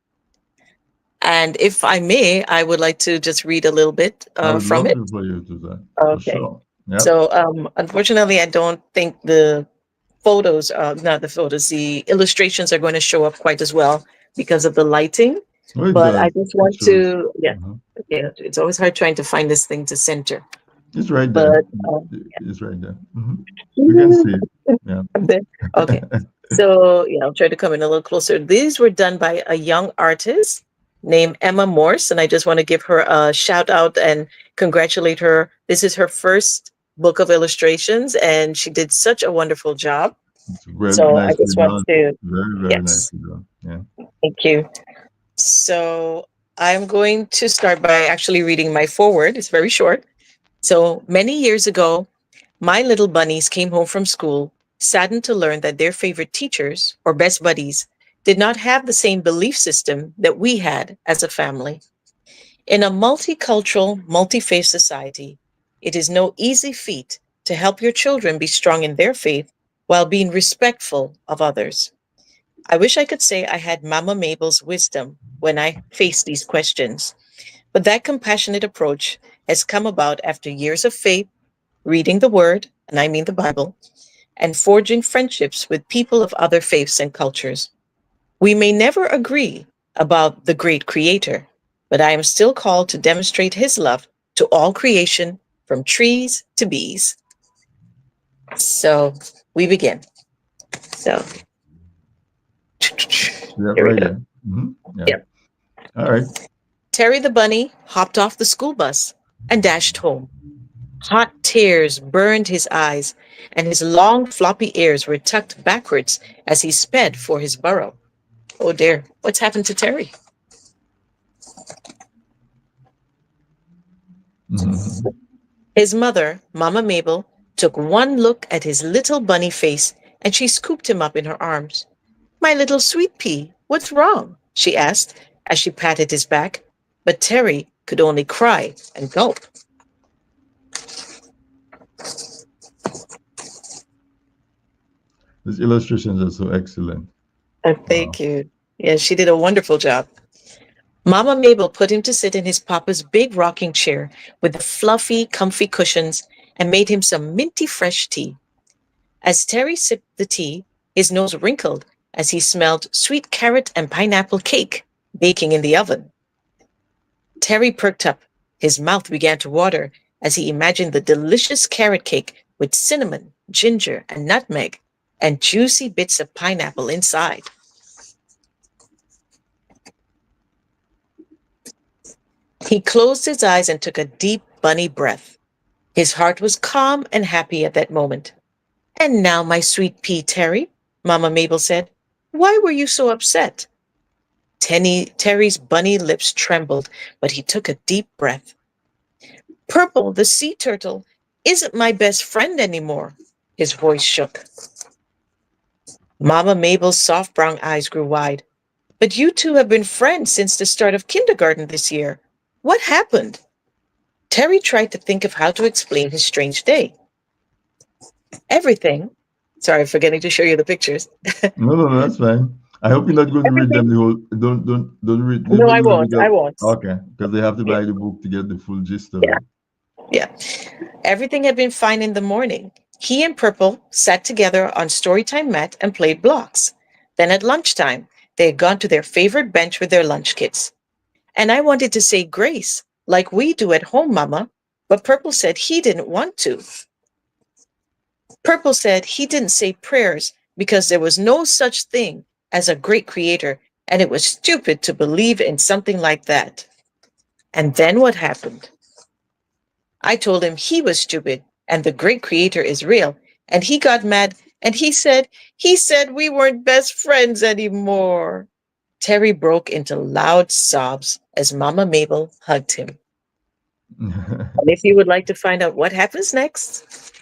S2: And if I may, I would like to just read a little bit
S1: I would
S2: from
S1: love
S2: it.
S1: to for you to do that for
S2: Okay.
S1: sure. Yep.
S2: So unfortunately, I don't think the photos, not the photos, the illustrations are going to show up quite as well because of the lighting.
S1: Oh, it
S2: But I
S1: does.
S2: just
S1: It
S2: want
S1: shows.
S2: to, yeah,
S1: Mhm.
S2: yeah, it's always hard trying to find this thing to center.
S1: It's right there.
S2: But
S1: It's right there. We can see it. Yeah.
S2: there. Okay. So yeah, I'll try to come in a little closer. These were done by a young artist named Emma Morse, and I just want to give her a shout out and congratulate her. This is her first book of illustrations, and she did such a wonderful job.
S1: It's very
S2: So I
S1: nicely
S2: just want
S1: done.
S2: to,
S1: Very, very
S2: yes,
S1: nicely done. Yeah.
S2: thank you. So I'm going to start by actually reading my foreword. It's very short. So many years ago, my little bunnies came home from school, saddened to learn that their favorite teachers, or best buddies, did not have the same belief system that we had as a family. In a multicultural, multi faith society, it is no easy feat to help your children be strong in their faith while being respectful of others. I wish I could say I had Mama Mabel's wisdom when I faced these questions. But that compassionate approach has come about after years of faith, reading the Word, and I mean the Bible, and forging friendships with people of other faiths and cultures. We may never agree about the great Creator, but I am still called to demonstrate His love to all creation, from trees to bees. So we begin. So
S1: Yeah,
S2: here we
S1: right
S2: go.
S1: there. Yeah.
S2: Yep.
S1: All right.
S2: Terry the bunny hopped off the school bus and dashed home. Hot tears burned his eyes, and his long floppy ears were tucked backwards as he sped for his burrow. Oh dear, what's happened to Terry? His mother, Mama Mabel, took one look at his little bunny face and she scooped him up in her arms. My little sweet pea, what's wrong? She asked as she patted his back. But Terry could only cry and gulp.
S1: These illustrations are so excellent. Wow.
S2: Thank you. Yeah, she did a wonderful job. Mama Mabel put him to sit in his papa's big rocking chair with the fluffy, comfy cushions and made him some minty fresh tea. As Terry sipped the tea, his nose wrinkled as he smelled sweet carrot and pineapple cake baking in the oven. Terry perked up. His mouth began to water as he imagined the delicious carrot cake with cinnamon, ginger, and nutmeg, and juicy bits of pineapple inside. He closed his eyes and took a deep bunny breath. His heart was calm and happy at that moment. And now, my sweet pea, Terry, Mama Mabel said, why were you so upset? Terry's bunny lips trembled, but he took a deep breath. Purple, the sea turtle, isn't my best friend anymore. His voice shook. Mama Mabel's soft brown eyes grew wide. But you two have been friends since the start of kindergarten this year. What happened? Terry tried to think of how to explain his strange day. Everything. Sorry, I'm forgetting to show you the pictures.
S1: No, no, no, that's fine. I hope you're not going to read them
S2: Everything.
S1: the whole. Don't read.
S2: No,
S1: Don't
S2: I
S1: read
S2: won't. I
S1: because
S2: won't.
S1: okay, because they have to
S2: Yeah.
S1: buy the book to get the full gist of
S2: Yeah.
S1: it.
S2: Yeah. Everything had been fine in the morning. He and Purple sat together on Storytime mat and played blocks. Then at lunchtime, they had gone to their favorite bench with their lunch kits. And I wanted to say grace, like we do at home, Mama, but Purple said he didn't want to. Purple said he didn't say prayers because there was no such thing as a great creator, and it was stupid to believe in something like that. And then what happened? I told him he was stupid and the great creator is real. And he got mad and he said we weren't best friends anymore. Terry broke into loud sobs as Mama Mabel hugged him. And if you would like to find out what happens next,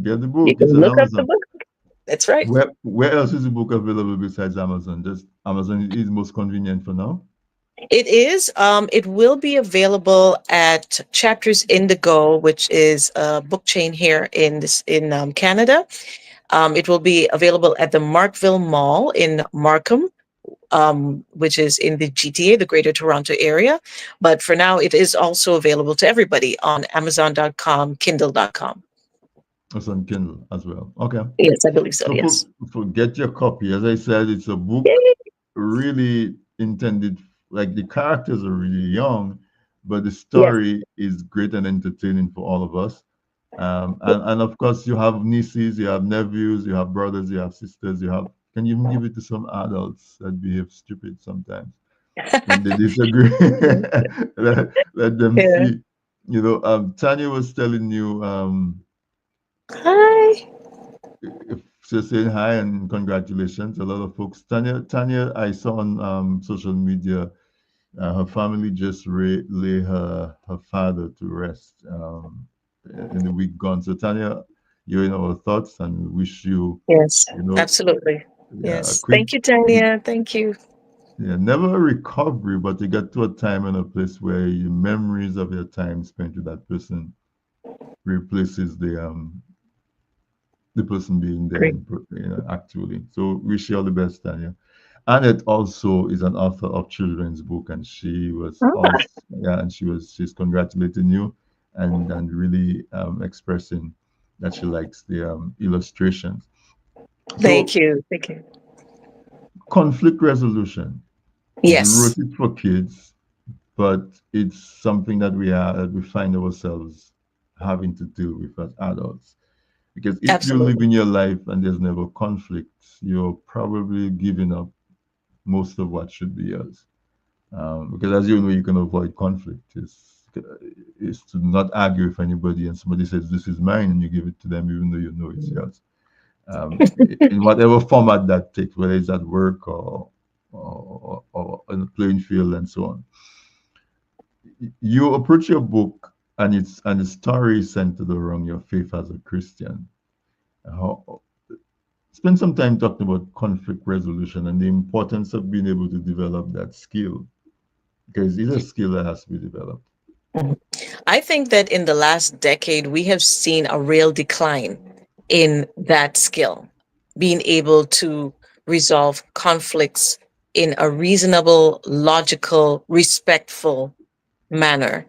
S1: Get the
S2: you
S1: book. It's
S2: can
S1: on
S2: look up the
S1: Amazon.
S2: book. That's right.
S1: Where else is the book available besides Amazon? Just Amazon is most convenient for now.
S2: It is. It will be available at Chapters Indigo, which is a book chain here in Canada. It will be available at the Markville Mall in Markham, which is in the GTA, the Greater Toronto Area. But for now, it is also available to everybody on Amazon.com, Kindle.com.
S1: It's on Kindle as well. Okay.
S2: Yes, I believe so.
S1: So
S2: Yes.
S1: for get your copy. As I said, it's a book
S2: Yay.
S1: really intended, like the characters are really young, but the
S2: Yes.
S1: story is great and entertaining for all of us. And of course, you have nieces, you have nephews, you have brothers, you have sisters, you have, can you even give it to some adults that behave stupid sometimes when they disagree? Let them
S2: Yeah.
S1: see. Tanya was telling you,
S2: Hi.
S1: if she's saying hi and congratulations. A lot of folks. Tanya, I saw on social media, her family just lay her father to rest in the week gone. So Tanya, you're in our thoughts, and we wish you,
S2: Yes,
S1: you know,
S2: absolutely.
S1: a
S2: Yes.
S1: quick,
S2: Thank you, Tanya. Thank you.
S1: yeah, never a recovery, but you get to a time and a place where your memories of your time spent with that person replaces the person being there
S2: Great.
S1: actually. So wish you all the best, Tanya. Annette also is an author of children's book, and she was
S2: Ah,
S1: also, yeah, and she's congratulating you and really expressing that she likes the illustrations.
S2: thank
S1: So
S2: you. Thank you.
S1: conflict resolution, you
S2: Yes,
S1: wrote it for kids, but it's something that we find ourselves having to deal with as adults. Because if you live
S2: absolutely.
S1: in your life and there's never conflict, you're probably giving up most of what should be yours. Because as you know, you can avoid conflict. Is to not argue with anybody, and somebody says this is mine, and you give it to them, even though you know it's yours. In whatever format that takes, whether it's at work or on the playing field and so on. You approach your book, and the story is centered around your faith as a Christian. How, spend some time talking about conflict resolution and the importance of being able to develop that skill, because it's a skill that has to be developed.
S2: Mhm. I think that in the last decade, we have seen a real decline in that skill, being able to resolve conflicts in a reasonable, logical, respectful manner.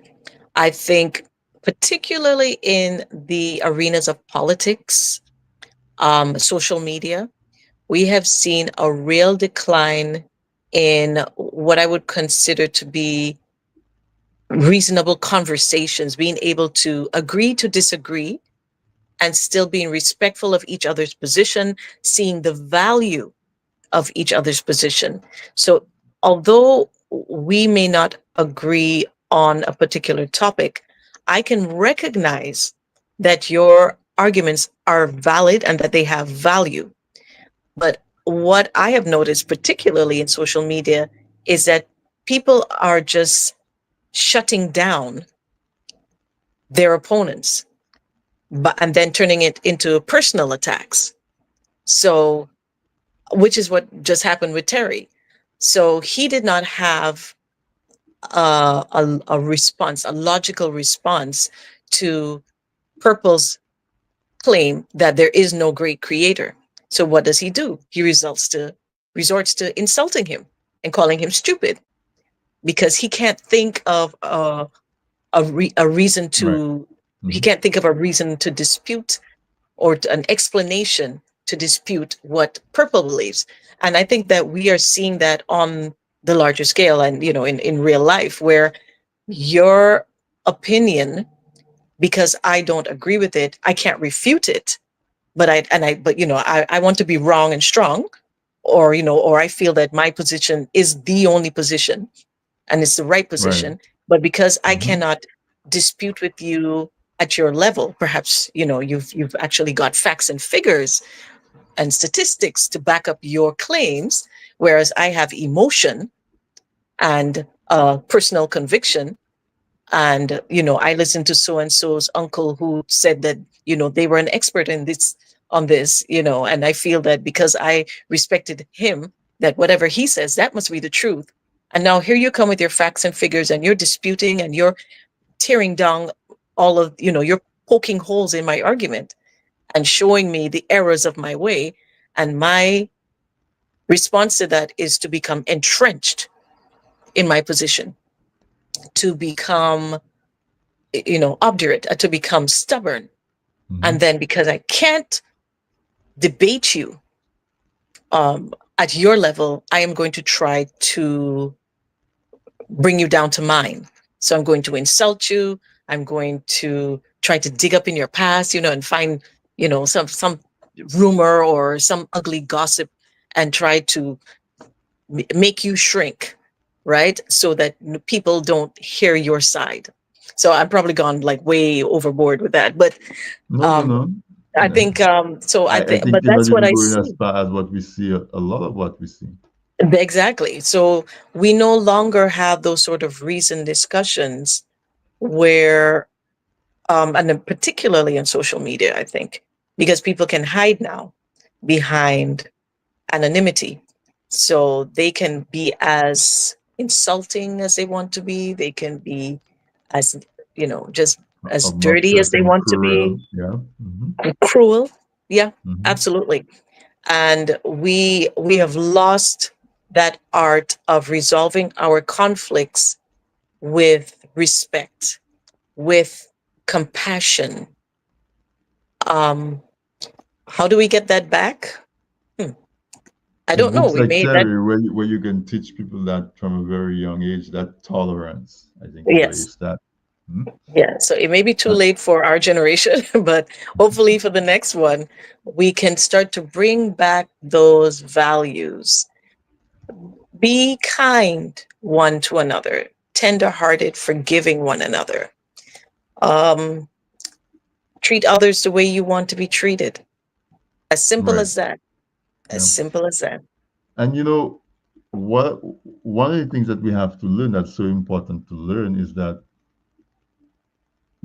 S2: I think, particularly in the arenas of politics, social media, we have seen a real decline in what I would consider to be reasonable conversations, being able to agree to disagree and still being respectful of each other's position, seeing the value of each other's position. So, although we may not agree on a particular topic, I can recognize that your arguments are valid and that they have value. But what I have noticed, particularly in social media, is that people are just shutting down their opponents, but and then turning it into personal attacks. So, which is what just happened with Terry. So he did not have a response, a logical response to Purple's claim that there is no great creator. So what does he do? He resorts to insulting him and calling him stupid because he can't think of a reason
S1: Right.
S2: to he
S1: Hmm.
S2: can't think of a reason to dispute or an explanation to dispute what Purple believes. And I think that we are seeing that on the larger scale and, in real life, where your opinion, because I don't agree with it, I can't refute it. But I want to be wrong and strong, or I feel that my position is the only position and it's the right
S1: Right.
S2: position. But because I
S1: Hmm.
S2: cannot dispute with you at your level, perhaps you've actually got facts and figures and statistics to back up your claims, whereas I have emotion and personal conviction. And I listened to so and so's uncle who said that they were an expert in this on this, and I feel that because I respected him, that whatever he says, that must be the truth. And now here you come with your facts and figures, and you're disputing, and you're tearing down all of you're poking holes in my argument and showing me the errors of my way. And my response to that is to become entrenched in my position, to become, obdurate, to become stubborn. And
S1: Hmm.
S2: then because I can't debate you at your level, I am going to try to bring you down to mine. So I'm going to insult you. I'm going to try to dig up in your past, and find, some rumor or some ugly gossip and try to make you shrink, right? So that people don't hear your side. So I'm probably gone like way overboard with that, but
S1: No, no,
S2: um,
S1: no.
S2: I think so.
S1: I think
S2: But
S1: you're not
S2: that's what
S1: even
S2: I
S1: going as
S2: see.
S1: far as what we see, a lot of what we see.
S2: Exactly. So we no longer have those sort of reasoned discussions where, and then particularly on social media, I think, because people can hide now behind anonymity. So they can be as insulting as they want to be. They can be as, just as dirty as
S1: Obnoxious
S2: they
S1: and
S2: want to be,
S1: cruel. Yeah. Hmm.
S2: and cruel. Yeah,
S1: Hmm.
S2: absolutely. And we have lost. that art of resolving our conflicts with respect, with compassion. Um, how do we get that back? Hmm. I
S1: With
S2: don't know.
S1: books
S2: We
S1: like
S2: made that.
S1: Terry, where you can teach people that from a very young age, that tolerance, I think, is where you
S2: Yes.
S1: start. Hmm?
S2: Yeah. So it may be too
S1: Uh,
S2: late for our generation, but hopefully for the next one, we can start to bring back those values. Be kind one to another, tender-hearted, forgiving one another. Um, treat others the way you want to be treated. As simple
S1: right.
S2: as that. As
S1: Yeah.
S2: simple as that.
S1: And what one of the things that we have to learn that's so important to learn is that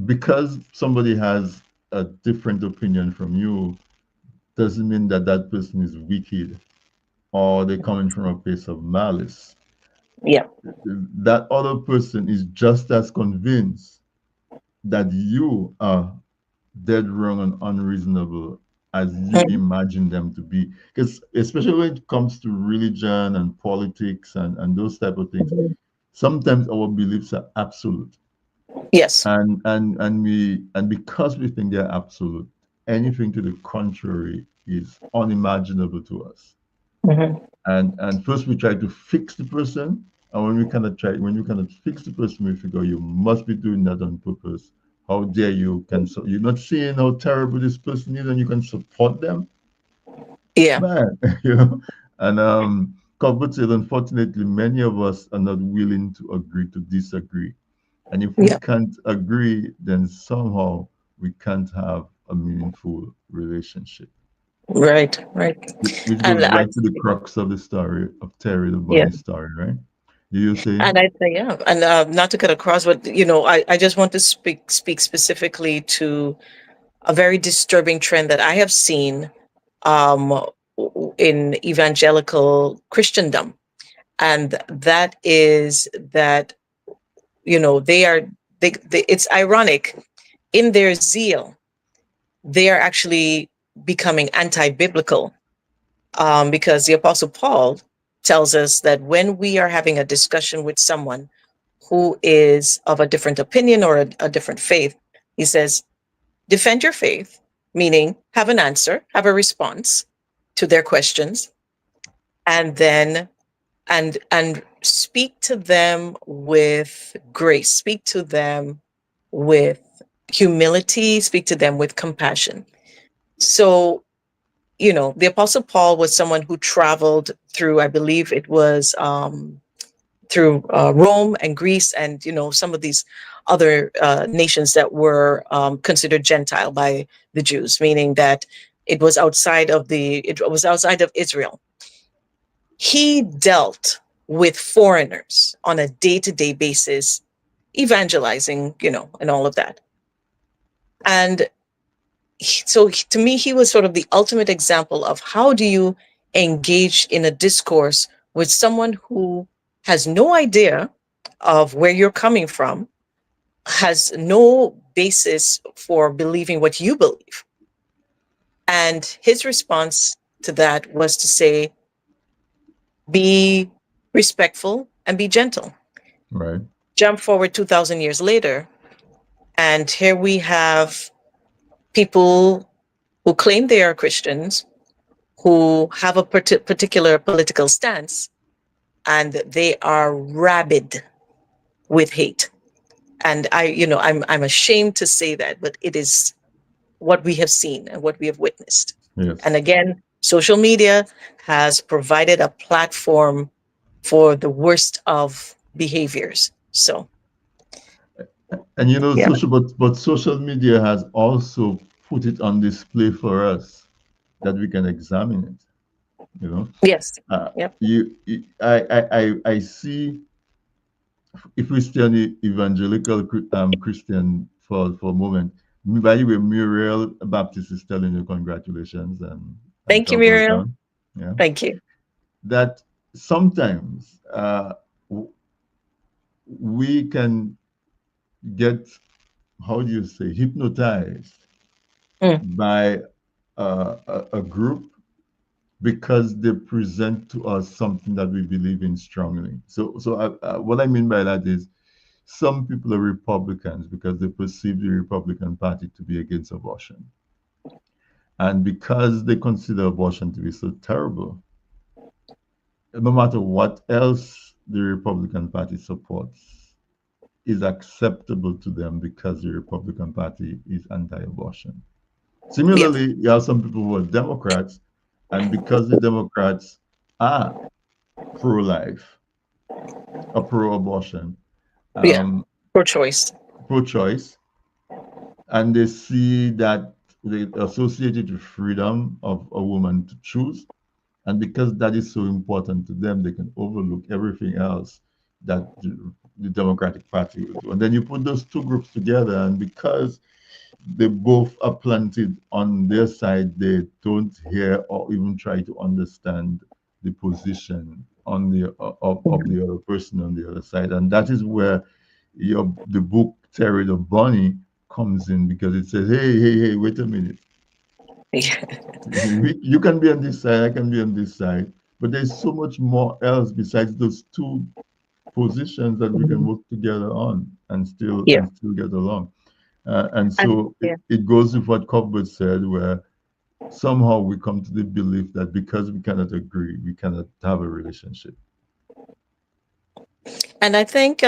S1: because somebody has a different opinion from you doesn't mean that that person is wicked or they're coming from a place of malice.
S2: Yeah.
S1: That other person is just as convinced that you are dead wrong and unreasonable as you
S2: Mhm.
S1: imagine them to be. Because especially when it comes to religion and politics and those type of things,
S2: Mhm.
S1: sometimes our beliefs are absolute.
S2: Yes.
S1: And because we think they're absolute, anything to the contrary is unimaginable to us.
S2: Mhm.
S1: And first we try to fix the person, and when we cannot fix the person, we figure you must be doing that on purpose. How dare you? You're not seeing how terrible this person is, and you can support them,
S2: Yeah.
S1: man. And Cuthbert said, unfortunately, many of us are not willing to agree to disagree. And if we
S2: Yeah.
S1: can't agree, then somehow we can't have a meaningful relationship.
S2: Right. Right.
S1: Which
S2: And
S1: goes
S2: I
S1: right to the crux of the story of Terry the
S2: yeah.
S1: bunny story, right? You
S2: And
S1: saying?
S2: I'd say, yeah, and not to cut across, but I just want to speak specifically to a very disturbing trend that I have seen um, in evangelical Christendom, and that is that they are they it's ironic in their zeal they are actually becoming anti-biblical, because the Apostle Paul tells us that when we are having a discussion with someone who is of a different opinion or a different faith, he says, defend your faith, meaning have an answer, have a response to their questions, and then and speak to them with grace, speak to them with humility, speak to them with compassion. So, the Apostle Paul was someone who traveled through, I believe it was through Rome and Greece, and some of these other nations that were considered Gentile by the Jews, meaning that it was outside of Israel. He dealt with foreigners on a day-to-day basis, evangelizing, and all of that. And to me, he was sort of the ultimate example of how do you engage in a discourse with someone who has no idea of where you're coming from, has no basis for believing what you believe. And his response to that was to say, be respectful and be gentle.
S1: Right.
S2: Jump forward 2,000 years later, and here we have people who claim they are Christians, who have a particular political stance, and they are rabid with hate. And I'm ashamed to say that, but it is what we have seen and what we have witnessed. And
S1: Yes.
S2: again, social media has provided a platform for the worst of behaviors. So,
S1: And
S2: yeah.
S1: but social media has also put it on display for us that we can examine it. You know,
S2: Yes.
S1: uh,
S2: Yep.
S1: I see if we stay on the evangelical Christian for a moment. By the way, Muriel Baptist is telling you congratulations and
S2: Thank you,
S1: job well
S2: Muriel.
S1: done. Yeah,
S2: Thank you.
S1: that sometimes we can get, how do you say, hypnotized
S2: Mm,
S1: by a group because they present to us something that we believe in strongly. What I mean by that is some people are Republicans because they perceive the Republican Party to be against abortion. And because they consider abortion to be so terrible, no matter what else the Republican Party supports is acceptable to them because the Republican Party is anti-abortion.
S2: Yeah.
S1: Similarly, you have some people who are Democrats, and because the Democrats are pro-life or pro-abortion,
S2: Yeah.
S1: um,
S2: Pro-choice.
S1: pro-choice, and they see that they associate it with freedom of a woman to choose, and because that is so important to them, they can overlook everything else that the Democratic Party will do. And then you put those two groups together, and because they both are planted on their side, they don't hear or even try to understand the position on of the other person on the other side. And that is where the book Terry the Bunny comes in, because it says, hey, wait a minute.
S2: Yeah.
S1: You can be on this side, I can be on this side, but there's so much more else besides those two positions that we can work together on
S2: Yeah.
S1: and still get along. And
S2: And
S1: so
S2: yeah.
S1: it goes with what Cuthbert said, where somehow we come to the belief that because we cannot agree, we cannot have a relationship.
S2: And I think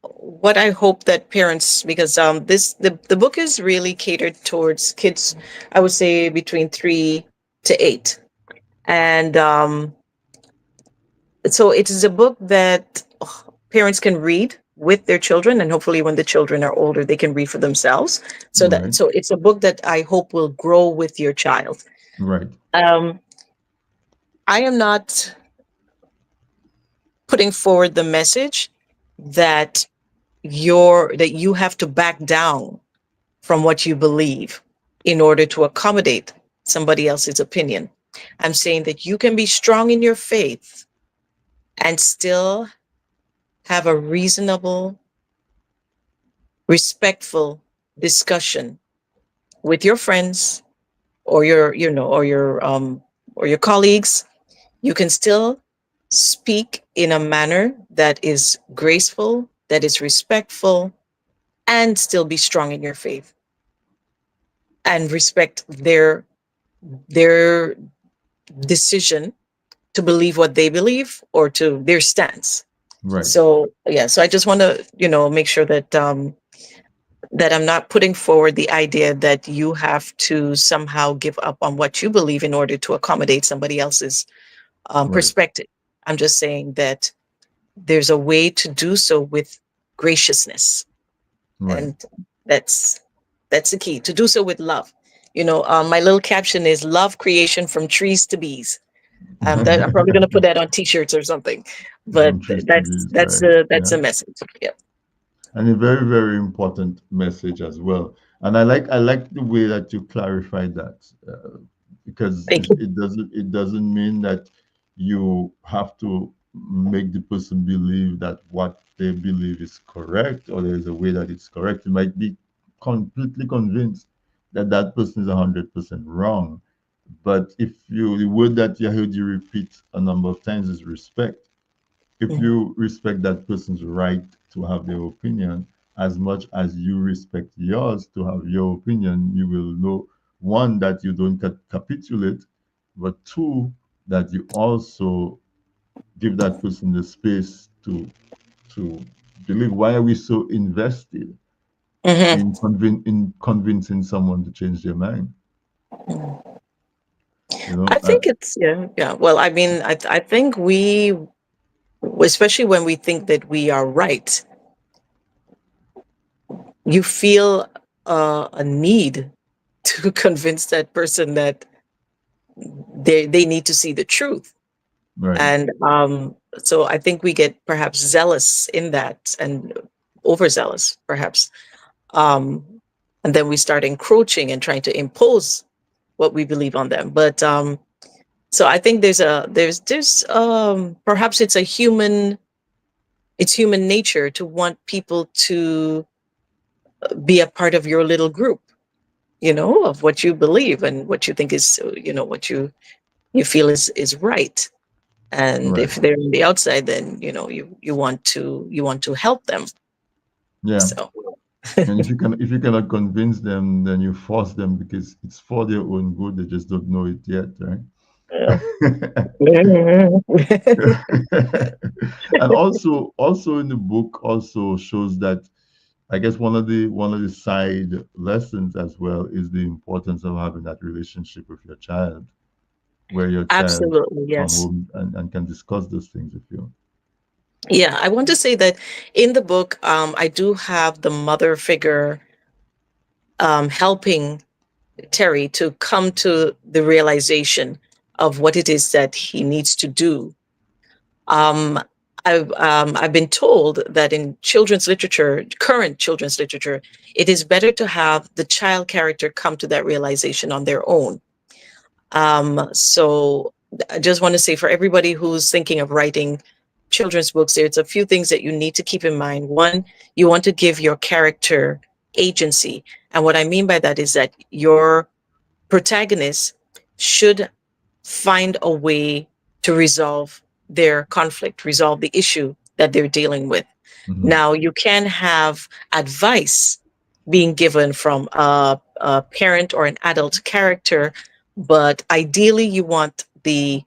S2: what I hope that parents, because the book is really catered towards kids, I would say between 3 to 8, and so it is a book that parents can read with their children, and hopefully when the children are older, they can read for themselves.
S1: Right,
S2: So it's a book that I hope will grow with your child.
S1: right,
S2: Um, I am not putting forward the message that that you have to back down from what you believe in order to accommodate somebody else's opinion. I'm saying that you can be strong in your faith and still have a reasonable, respectful discussion with your friends or your colleagues. You can still speak in a manner that is graceful, that is respectful, and still be strong in your faith and respect their decision to believe what they believe or to their stance.
S1: right,
S2: So yeah, so I just want to make sure that that I'm not putting forward the idea that you have to somehow give up on what you believe in order to accommodate somebody else's
S1: right,
S2: perspective. I'm just saying that there's a way to do so with graciousness,
S1: right.
S2: and that's that's the key, to do so with love. My little caption is "Love creation from trees to bees." That I'm probably going to put that on T-shirts or something, but
S1: From trees to
S2: that's
S1: bees,
S2: that's
S1: right?
S2: a that's
S1: Yeah.
S2: a message. Yeah.
S1: And a very, very important message as well. And I like the way that you clarified that, because
S2: Thank you.
S1: it doesn't mean that you have to make the person believe that what they believe is correct, or there's a way that it's correct. You might be completely convinced that that person is 100% wrong. But if the word that you heard you repeat a number of times is respect. If
S2: Mhm.
S1: you respect that person's right to have their opinion as much as you respect yours to have your opinion, you will know, one, that you don't capitulate, but two, that you also give that person the space to believe. Why are we so invested
S2: Mhm.
S1: in convincing someone to change their mind?
S2: Mhm.
S1: You know,
S2: I think it's yeah. Well, I mean, I think we, especially when we think that we are right, you feel a need to convince that person that they need to see the truth.
S1: right,
S2: And so I think we get perhaps zealous in that, and overzealous perhaps. Um, and then we start encroaching and trying to impose what we believe on them. But so I think there's perhaps it's human nature to want people to be a part of your little group, of what you believe and what you think is, what you feel is right. And
S1: Right.
S2: if they're on the outside, then you want to help them.
S1: Yeah.
S2: So
S1: And if you cannot convince them, then you force them because it's for their own good. They just don't know it yet, right?
S2: yeah.
S1: And also in the book also shows that I guess one of the side lessons as well is the importance of having that relationship with your child, where your child
S2: Absolutely,
S1: come
S2: yes.
S1: home and can discuss those things with you.
S2: Yeah, I want to say that in the book, I do have the mother figure helping Terry to come to the realization of what it is that he needs to do. Um, I've been told that in children's literature, current children's literature, it is better to have the child character come to that realization on their own. So I just want to say for everybody who's thinking of writing children's books, there's a few things that you need to keep in mind. One, you want to give your character agency. And what I mean by that is that your protagonist should find a way to resolve their conflict, resolve the issue that they're dealing with.
S1: Mhm.
S2: Now, you can have advice being given from a parent or an adult character, but ideally, you want the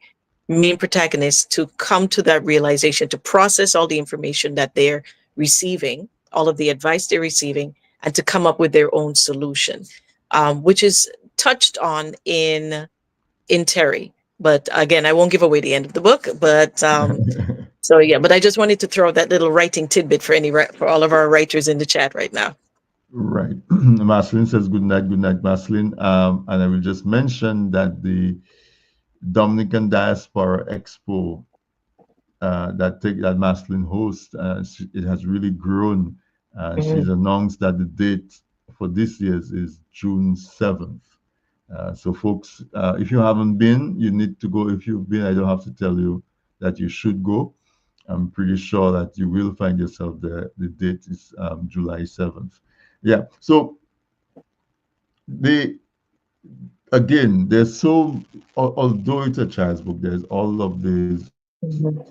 S2: main protagonist to come to that realization, to process all the information that they're receiving, all of the advice they're receiving, and to come up with their own solution, which is touched on in Terry. But again, I won't give away the end of the book. But so yeah, but I just wanted to throw that little writing tidbit for for all of our writers in the chat right now.
S1: Right. Maslin says good night, Maslin. And I will just mention that the Dominican Diaspora Expo that Maslin hosts, it has really grown. She's
S2: Mhm.
S1: announced that the date for this year's is June 7th. So, folks, if you haven't been, you need to go. If you've been, I don't have to tell you that you should go. I'm pretty sure that you will find yourself there. The date is July 7th. Yeah. So, the again, although it's a child's book, there's all of these
S2: Mhm.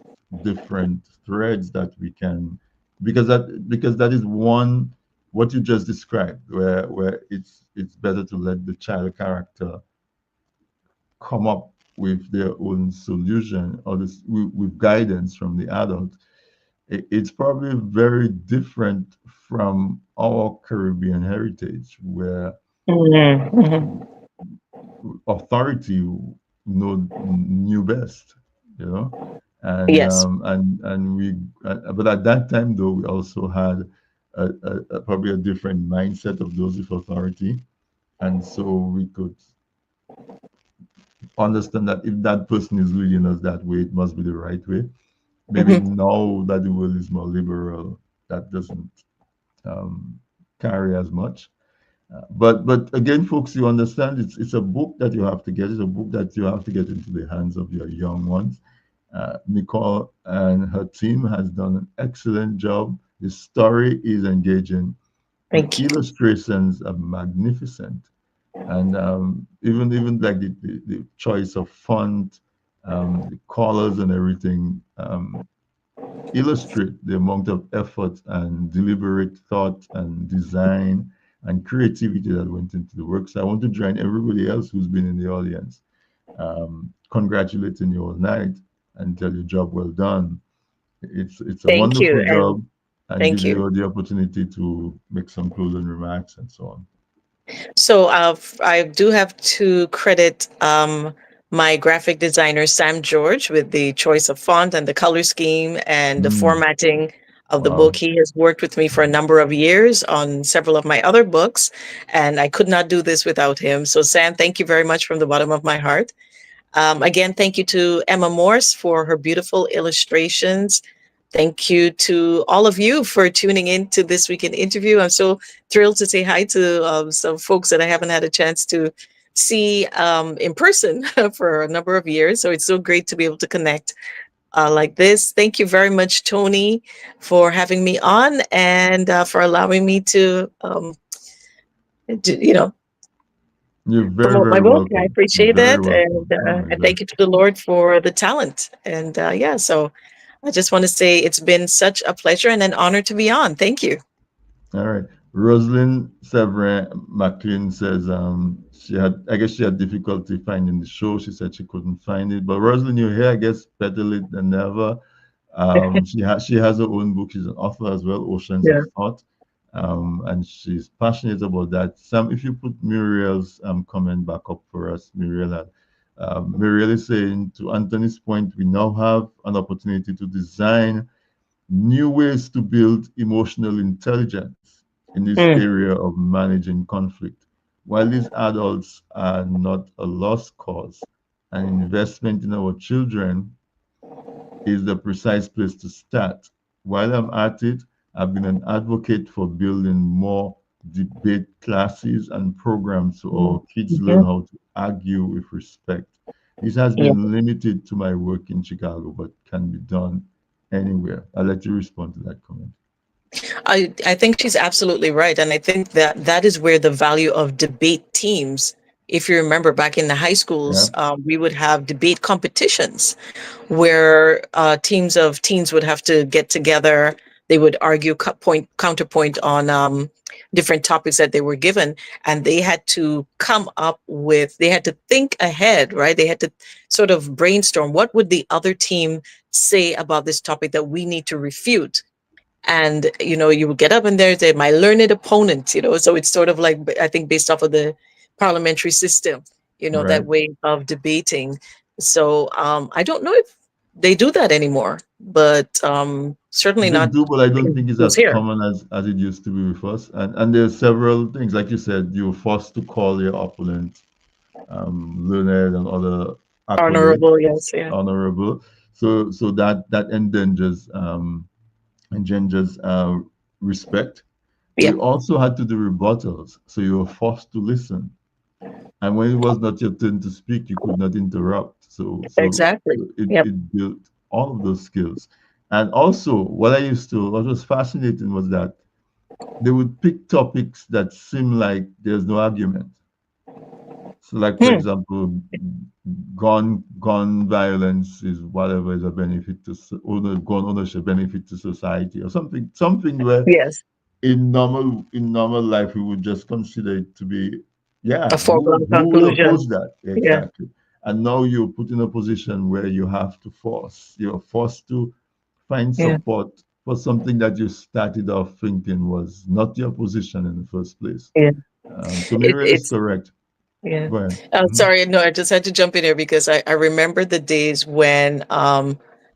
S1: different threads that we can, because that is one what you just described, where it's better to let the child character come up with their own solution or with guidance from the adult. It's probably very different from our Caribbean heritage, where
S2: Mhm. Mhm.
S1: authority knew best, you know,
S2: Yes.
S1: and we, but at that time though we also had probably a different mindset of those with authority, and so we could understand that if that person is leading us that way, it must be the right way. Maybe
S2: Mhm.
S1: now that the world is more liberal, that doesn't um, carry as much. But again, folks, you understand it's a book that you have to get. It's a book that you have to get into the hands of your young ones. Nicole and her team has done an excellent job. The story is engaging. The
S2: Thank you.
S1: illustrations are magnificent, and even like the choice of font, the colors and everything illustrate the amount of effort and deliberate thought and design and creativity that went into the work. So I want to join everybody else who's been in the audience, congratulating you all night and tell you job well done. It's a
S2: Thank you.
S1: wonderful
S2: And
S1: job, and
S2: thank
S1: give
S2: you.
S1: you the opportunity to make some closing remarks and so on.
S2: So I do have to credit my graphic designer, Sam George, with the choice of font and the color scheme and the
S1: Mm,
S2: formatting of the book.
S1: wow.
S2: He has worked with me for a number of years on several of my other books, and I could not do this without him. So, Sam, thank you very much from the bottom of my heart. Again, thank you to Emma Morse for her beautiful illustrations. Thank you to all of you for tuning in to this weekend interview. I'm so thrilled to say hi to some folks that I haven't had a chance to see in person for a number of years. So it's so great to be able to connect like this. Thank you very much, Tony, for having me on and for allowing me to, you know,
S1: You're very,
S2: promote my
S1: very
S2: book. I
S1: welcome.
S2: appreciate
S1: Very
S2: that,
S1: welcome. Oh my
S2: and
S1: God.
S2: thank you to the Lord for the talent. And yeah, so I just want to say it's been such a pleasure and an honor to be on. Thank you.
S1: All right. Rosalind Severin McLean says she had, I guess she had difficulty finding the show. She said she couldn't find it. But Rosalind, you're here, I guess, better late than never. She has her own book. She's an author as well, Oceans of
S2: Yeah.
S1: Thought. And she's passionate about that. Sam, if you put Muriel's comment back up for us, Muriel had. Muriel is saying, to Anthony's point, we now have an opportunity to design new ways to build emotional intelligence in this
S2: Mm,
S1: area of managing conflict. While these adults are not a lost cause, an investment in our children is the precise place to start. While I'm at it, I've been an advocate for building more debate classes and programs so our kids learn
S2: mhm.
S1: how to argue with respect. This has
S2: Yeah.
S1: been limited to my work in Chicago, but can be done anywhere. I'll let you respond to that comment.
S2: I think she's absolutely right. And I think that that is where the value of debate teams, if you remember back in the high
S1: Yeah,
S2: schools, we would have debate competitions where teams of teens would have to get together. They would argue counterpoint on different topics that they were given, and they had to come up with. They had to think ahead, right? They had to sort of brainstorm what would the other team say about this topic that we need to refute. And you would get up and there's my learned opponent. So it's sort of like, I think, based off of the parliamentary system, that
S1: right.
S2: way of debating. So I don't know if they do that anymore, but certainly
S1: They
S2: not
S1: do, but I don't
S2: in
S1: think it's
S2: schools
S1: as
S2: here.
S1: common as it used to be with us. And there's several things, like you said, you're forced to call your opponent learned and other accolades,
S2: Honorable, yes, yeah.
S1: honorable. So that engenders respect. But
S2: Yeah,
S1: you also had to do rebuttals, so you were forced to listen. And when it was not your turn to speak, you could not interrupt.
S2: exactly.
S1: It,
S2: Yep.
S1: it built all of those skills. And also, what was fascinating was that they would pick topics that seem like there's no argument. So, like for
S2: Hmm.
S1: example, gun violence is whatever is a benefit to gun ownership benefit to society or something where
S2: Yes,
S1: in normal life we would just consider it to be, yeah,
S2: a foregone
S1: who will
S2: conclusion.
S1: oppose that
S2: Yeah,
S1: exactly. And now you're put in a position where you're forced to find
S2: yeah.
S1: support for something that you started off thinking was not your position in the first place.
S2: Yeah.
S1: So Muriel is
S2: It's
S1: correct.
S2: Yeah.
S1: Go ahead.
S2: Sorry, no, I just had to jump in here because I remember the days when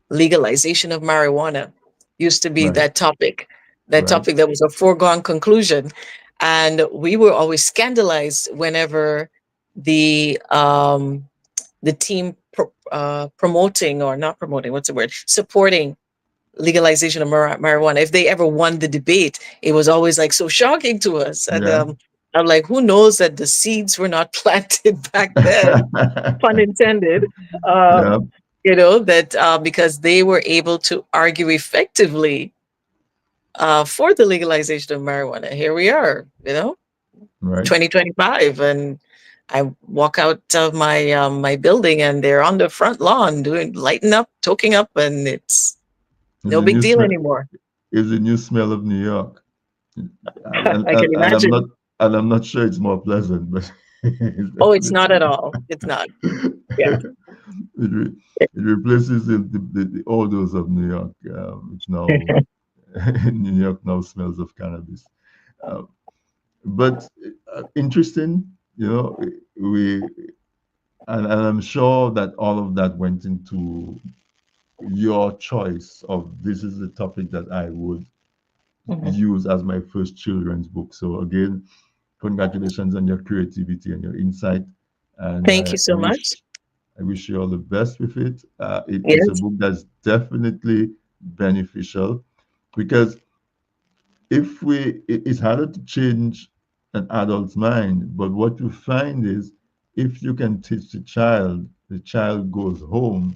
S2: legalization of marijuana used to be
S1: Right,
S2: that
S1: right.
S2: topic that was a foregone conclusion. And we were always scandalized whenever the team promoting, or not promoting, what's the word, supporting legalization of marijuana, if they ever won the debate, it was always like so shocking to us. And
S1: Yeah.
S2: I'm like, who knows that the seeds were not planted back then, pun intended.
S1: Yeah,
S2: That because they were able to argue effectively for the legalization of marijuana. Here we are,
S1: right.
S2: 2025, and I walk out of my building and they're on the front lawn doing lighting up, toking up, and it's
S1: It's
S2: no
S1: a
S2: big
S1: new
S2: deal
S1: smell.
S2: anymore.
S1: It's a new smell of New York, and, and,
S2: I
S1: and,
S2: can
S1: and I'm not
S2: imagine.
S1: and I'm not sure it's more pleasant, but it's
S2: Oh, it's not at
S1: definitely
S2: all. It's not. Yeah.
S1: it replaces the odors of New York. It's now New York now smells of cannabis. Uh, but interesting, we and I'm sure that all of that went into your choice of this is the topic that I would
S2: Mhm.
S1: use as my first children's book. So again, congratulations on your creativity and your insight, and
S2: Thank
S1: I,
S2: you
S1: I
S2: so much.
S1: wish I wish you all the best with it. It's a
S2: Yes.
S1: book that's definitely beneficial because it's harder to change an adult's mind, but what you find is if you can teach the child goes home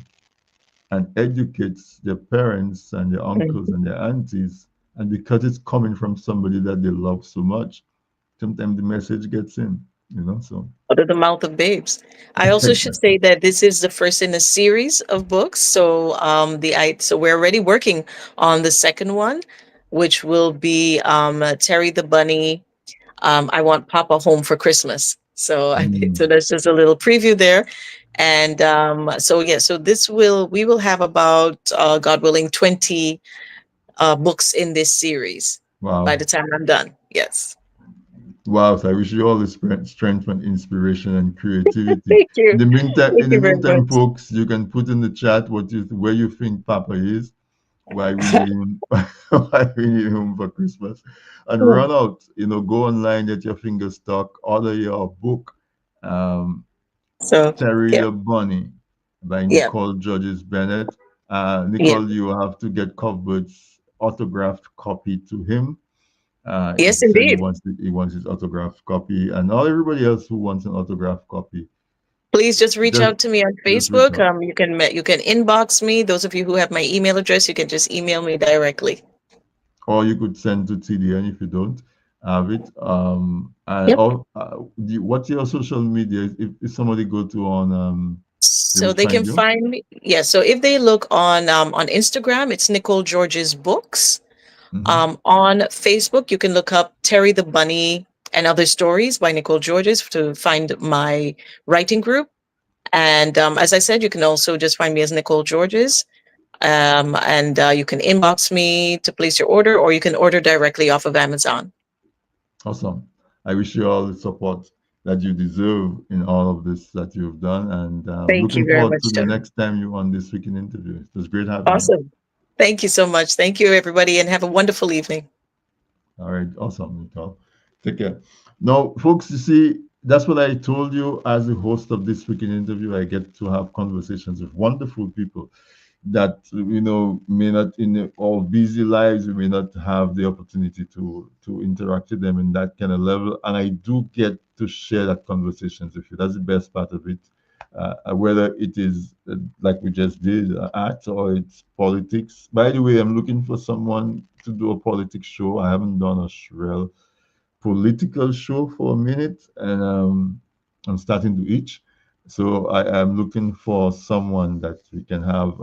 S1: and educates their parents and their uncles
S2: Mhm.
S1: and their aunties, and because it's coming from somebody that they love so much, sometimes the message gets in. So
S2: Out of the mouth of babes. I also should
S1: exactly.
S2: say that this is the first in a series of books. So so we're already working on the second one, which will be Terry the Bunny. I want Papa home for Christmas. So I think so.
S1: Mm.
S2: That's just a little preview there, and so yeah. So we will have about God willing 20 books in this series by the
S1: Wow.
S2: time I'm done. Yes.
S1: Wow. So I wish you all the strength and inspiration and creativity.
S2: Thank you.
S1: In
S2: Thank
S1: the
S2: you very
S1: meantime,
S2: much.
S1: folks, you can put in the chat where you think Papa is, why we need him, why we need him for Christmas, and run out. Go online, get your fingers stuck, order your book, um,
S2: So
S1: Terry
S2: yeah,
S1: the Bunny by
S2: yeah,
S1: Nicole Georges Bennett.
S2: yeah.
S1: Nicole, you have to get Cuthbert's autographed copy to him. He
S2: Yes,
S1: said
S2: indeed.
S1: he wants his autographed copy, and all everybody else who wants an autographed copy,
S2: Please just reach
S1: just
S2: out to me on
S1: just reach
S2: Facebook.
S1: out.
S2: You can inbox me. Those of you who have my email address, you can just email me directly.
S1: Or you could send to TDN if you don't have it. And
S2: Yep.
S1: what's your social media? If somebody go to on, they
S2: So
S1: would
S2: they can
S1: find you.
S2: find me. Yeah. So if they look on Instagram, it's Nicole George's Books.
S1: Hmm.
S2: On Facebook, you can look up Terry the Bunny and Other Stories by Nicole Georges to find my writing group. And as I said, you can also just find me as Nicole Georges. And you can inbox me to place your order, or you can order directly off of Amazon.
S1: Awesome. I wish you all the support that you deserve in all of this that you've done, and
S2: Thank you
S1: looking
S2: very
S1: forward to
S2: much,
S1: the
S2: Tony.
S1: next time you on this weekend interview. It was great having you.
S2: Awesome. Thank you so much. Thank you, everybody, and have a wonderful evening.
S1: All right, awesome, Nicole. Take care. Now, folks, you see, that's what I told you as the host of this weekend interview. I get to have conversations with wonderful people that may not in all busy lives, we may not have the opportunity to interact with them in that kind of level, and I do get to share that conversations with you. That's the best part of it. Whether it is like we just did, art, or it's politics. By the way, I'm looking for someone to do a politics show. I haven't done a real political show for a minute, and I'm starting to itch. So I am looking for someone that we can have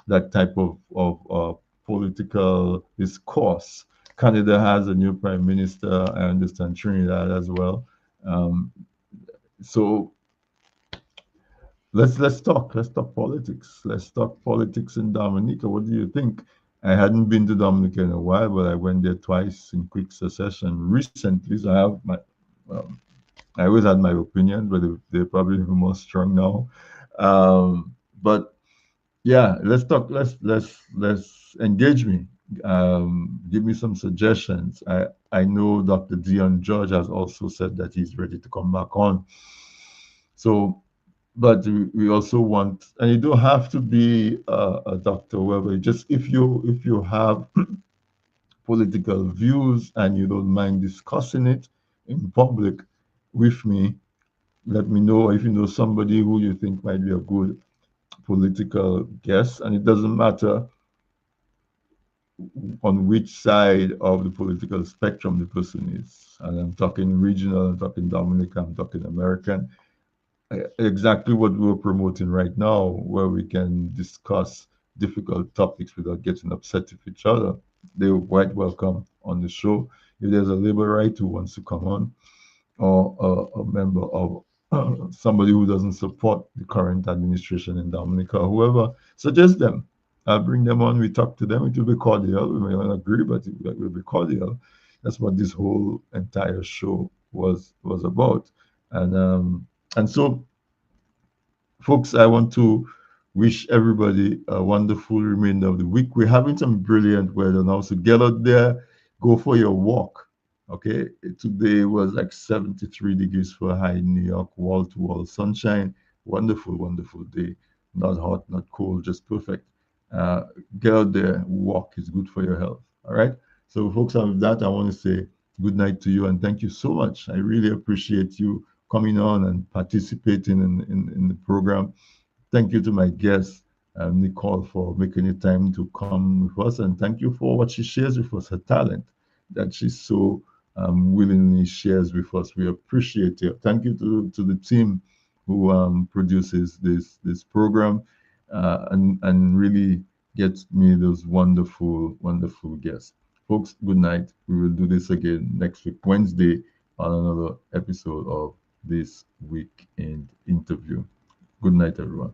S1: that type of political discourse. Canada has a new prime minister. I understand Trinidad as well. Um, so let's talk politics. Let's talk politics in Dominica. What do you think? I hadn't been to Dominica in a while, but I went there twice in quick succession recently. So um, I always had my opinion, but they're probably more strong now. But yeah, let's talk. Let's engage me. Give me some suggestions. I know Dr. Dion George has also said that he's ready to come back on. So, but we also want, and you don't have to be a doctor, whoever. Just if you have political views and you don't mind discussing it in public with me, let me know if you know somebody who you think might be a good political guest. And it doesn't matter on which side of the political spectrum the person is. And I'm talking regional, I'm talking Dominican, I'm talking American. Exactly what we're promoting right now, where we can discuss difficult topics without getting upset with each other. They're quite welcome on the show. If there's a labor right who wants to come on, or a member of somebody who doesn't support the current administration in Dominica, or whoever, suggest them. I'll bring them on. We talk to them. It will be cordial. We may not agree, but it will be cordial. That's what this whole entire show was about. And so, folks, I want to wish everybody a wonderful remainder of the week. We're having some brilliant weather now, so get out there, go for your walk. Okay, today was like 73 degrees Fahrenheit in New York, wall to wall sunshine. Wonderful, wonderful day. Not hot, not cold, just perfect. Uh, get out there, walk. It's good for your health. All right. So, folks, and with that, I want to say good night to you and thank you so much. I really appreciate you coming on and participating in the program. Thank you to my guest, Nicole, for making the time to come with us. And thank you for what she shares with us, her talent that she's so willingly shares with us. We appreciate it. Thank you to the team who produces this program and really gets me those wonderful guests. Folks, good night. We will do this again next week, Wednesday, on another episode of This Week in Interview. Good night, everyone.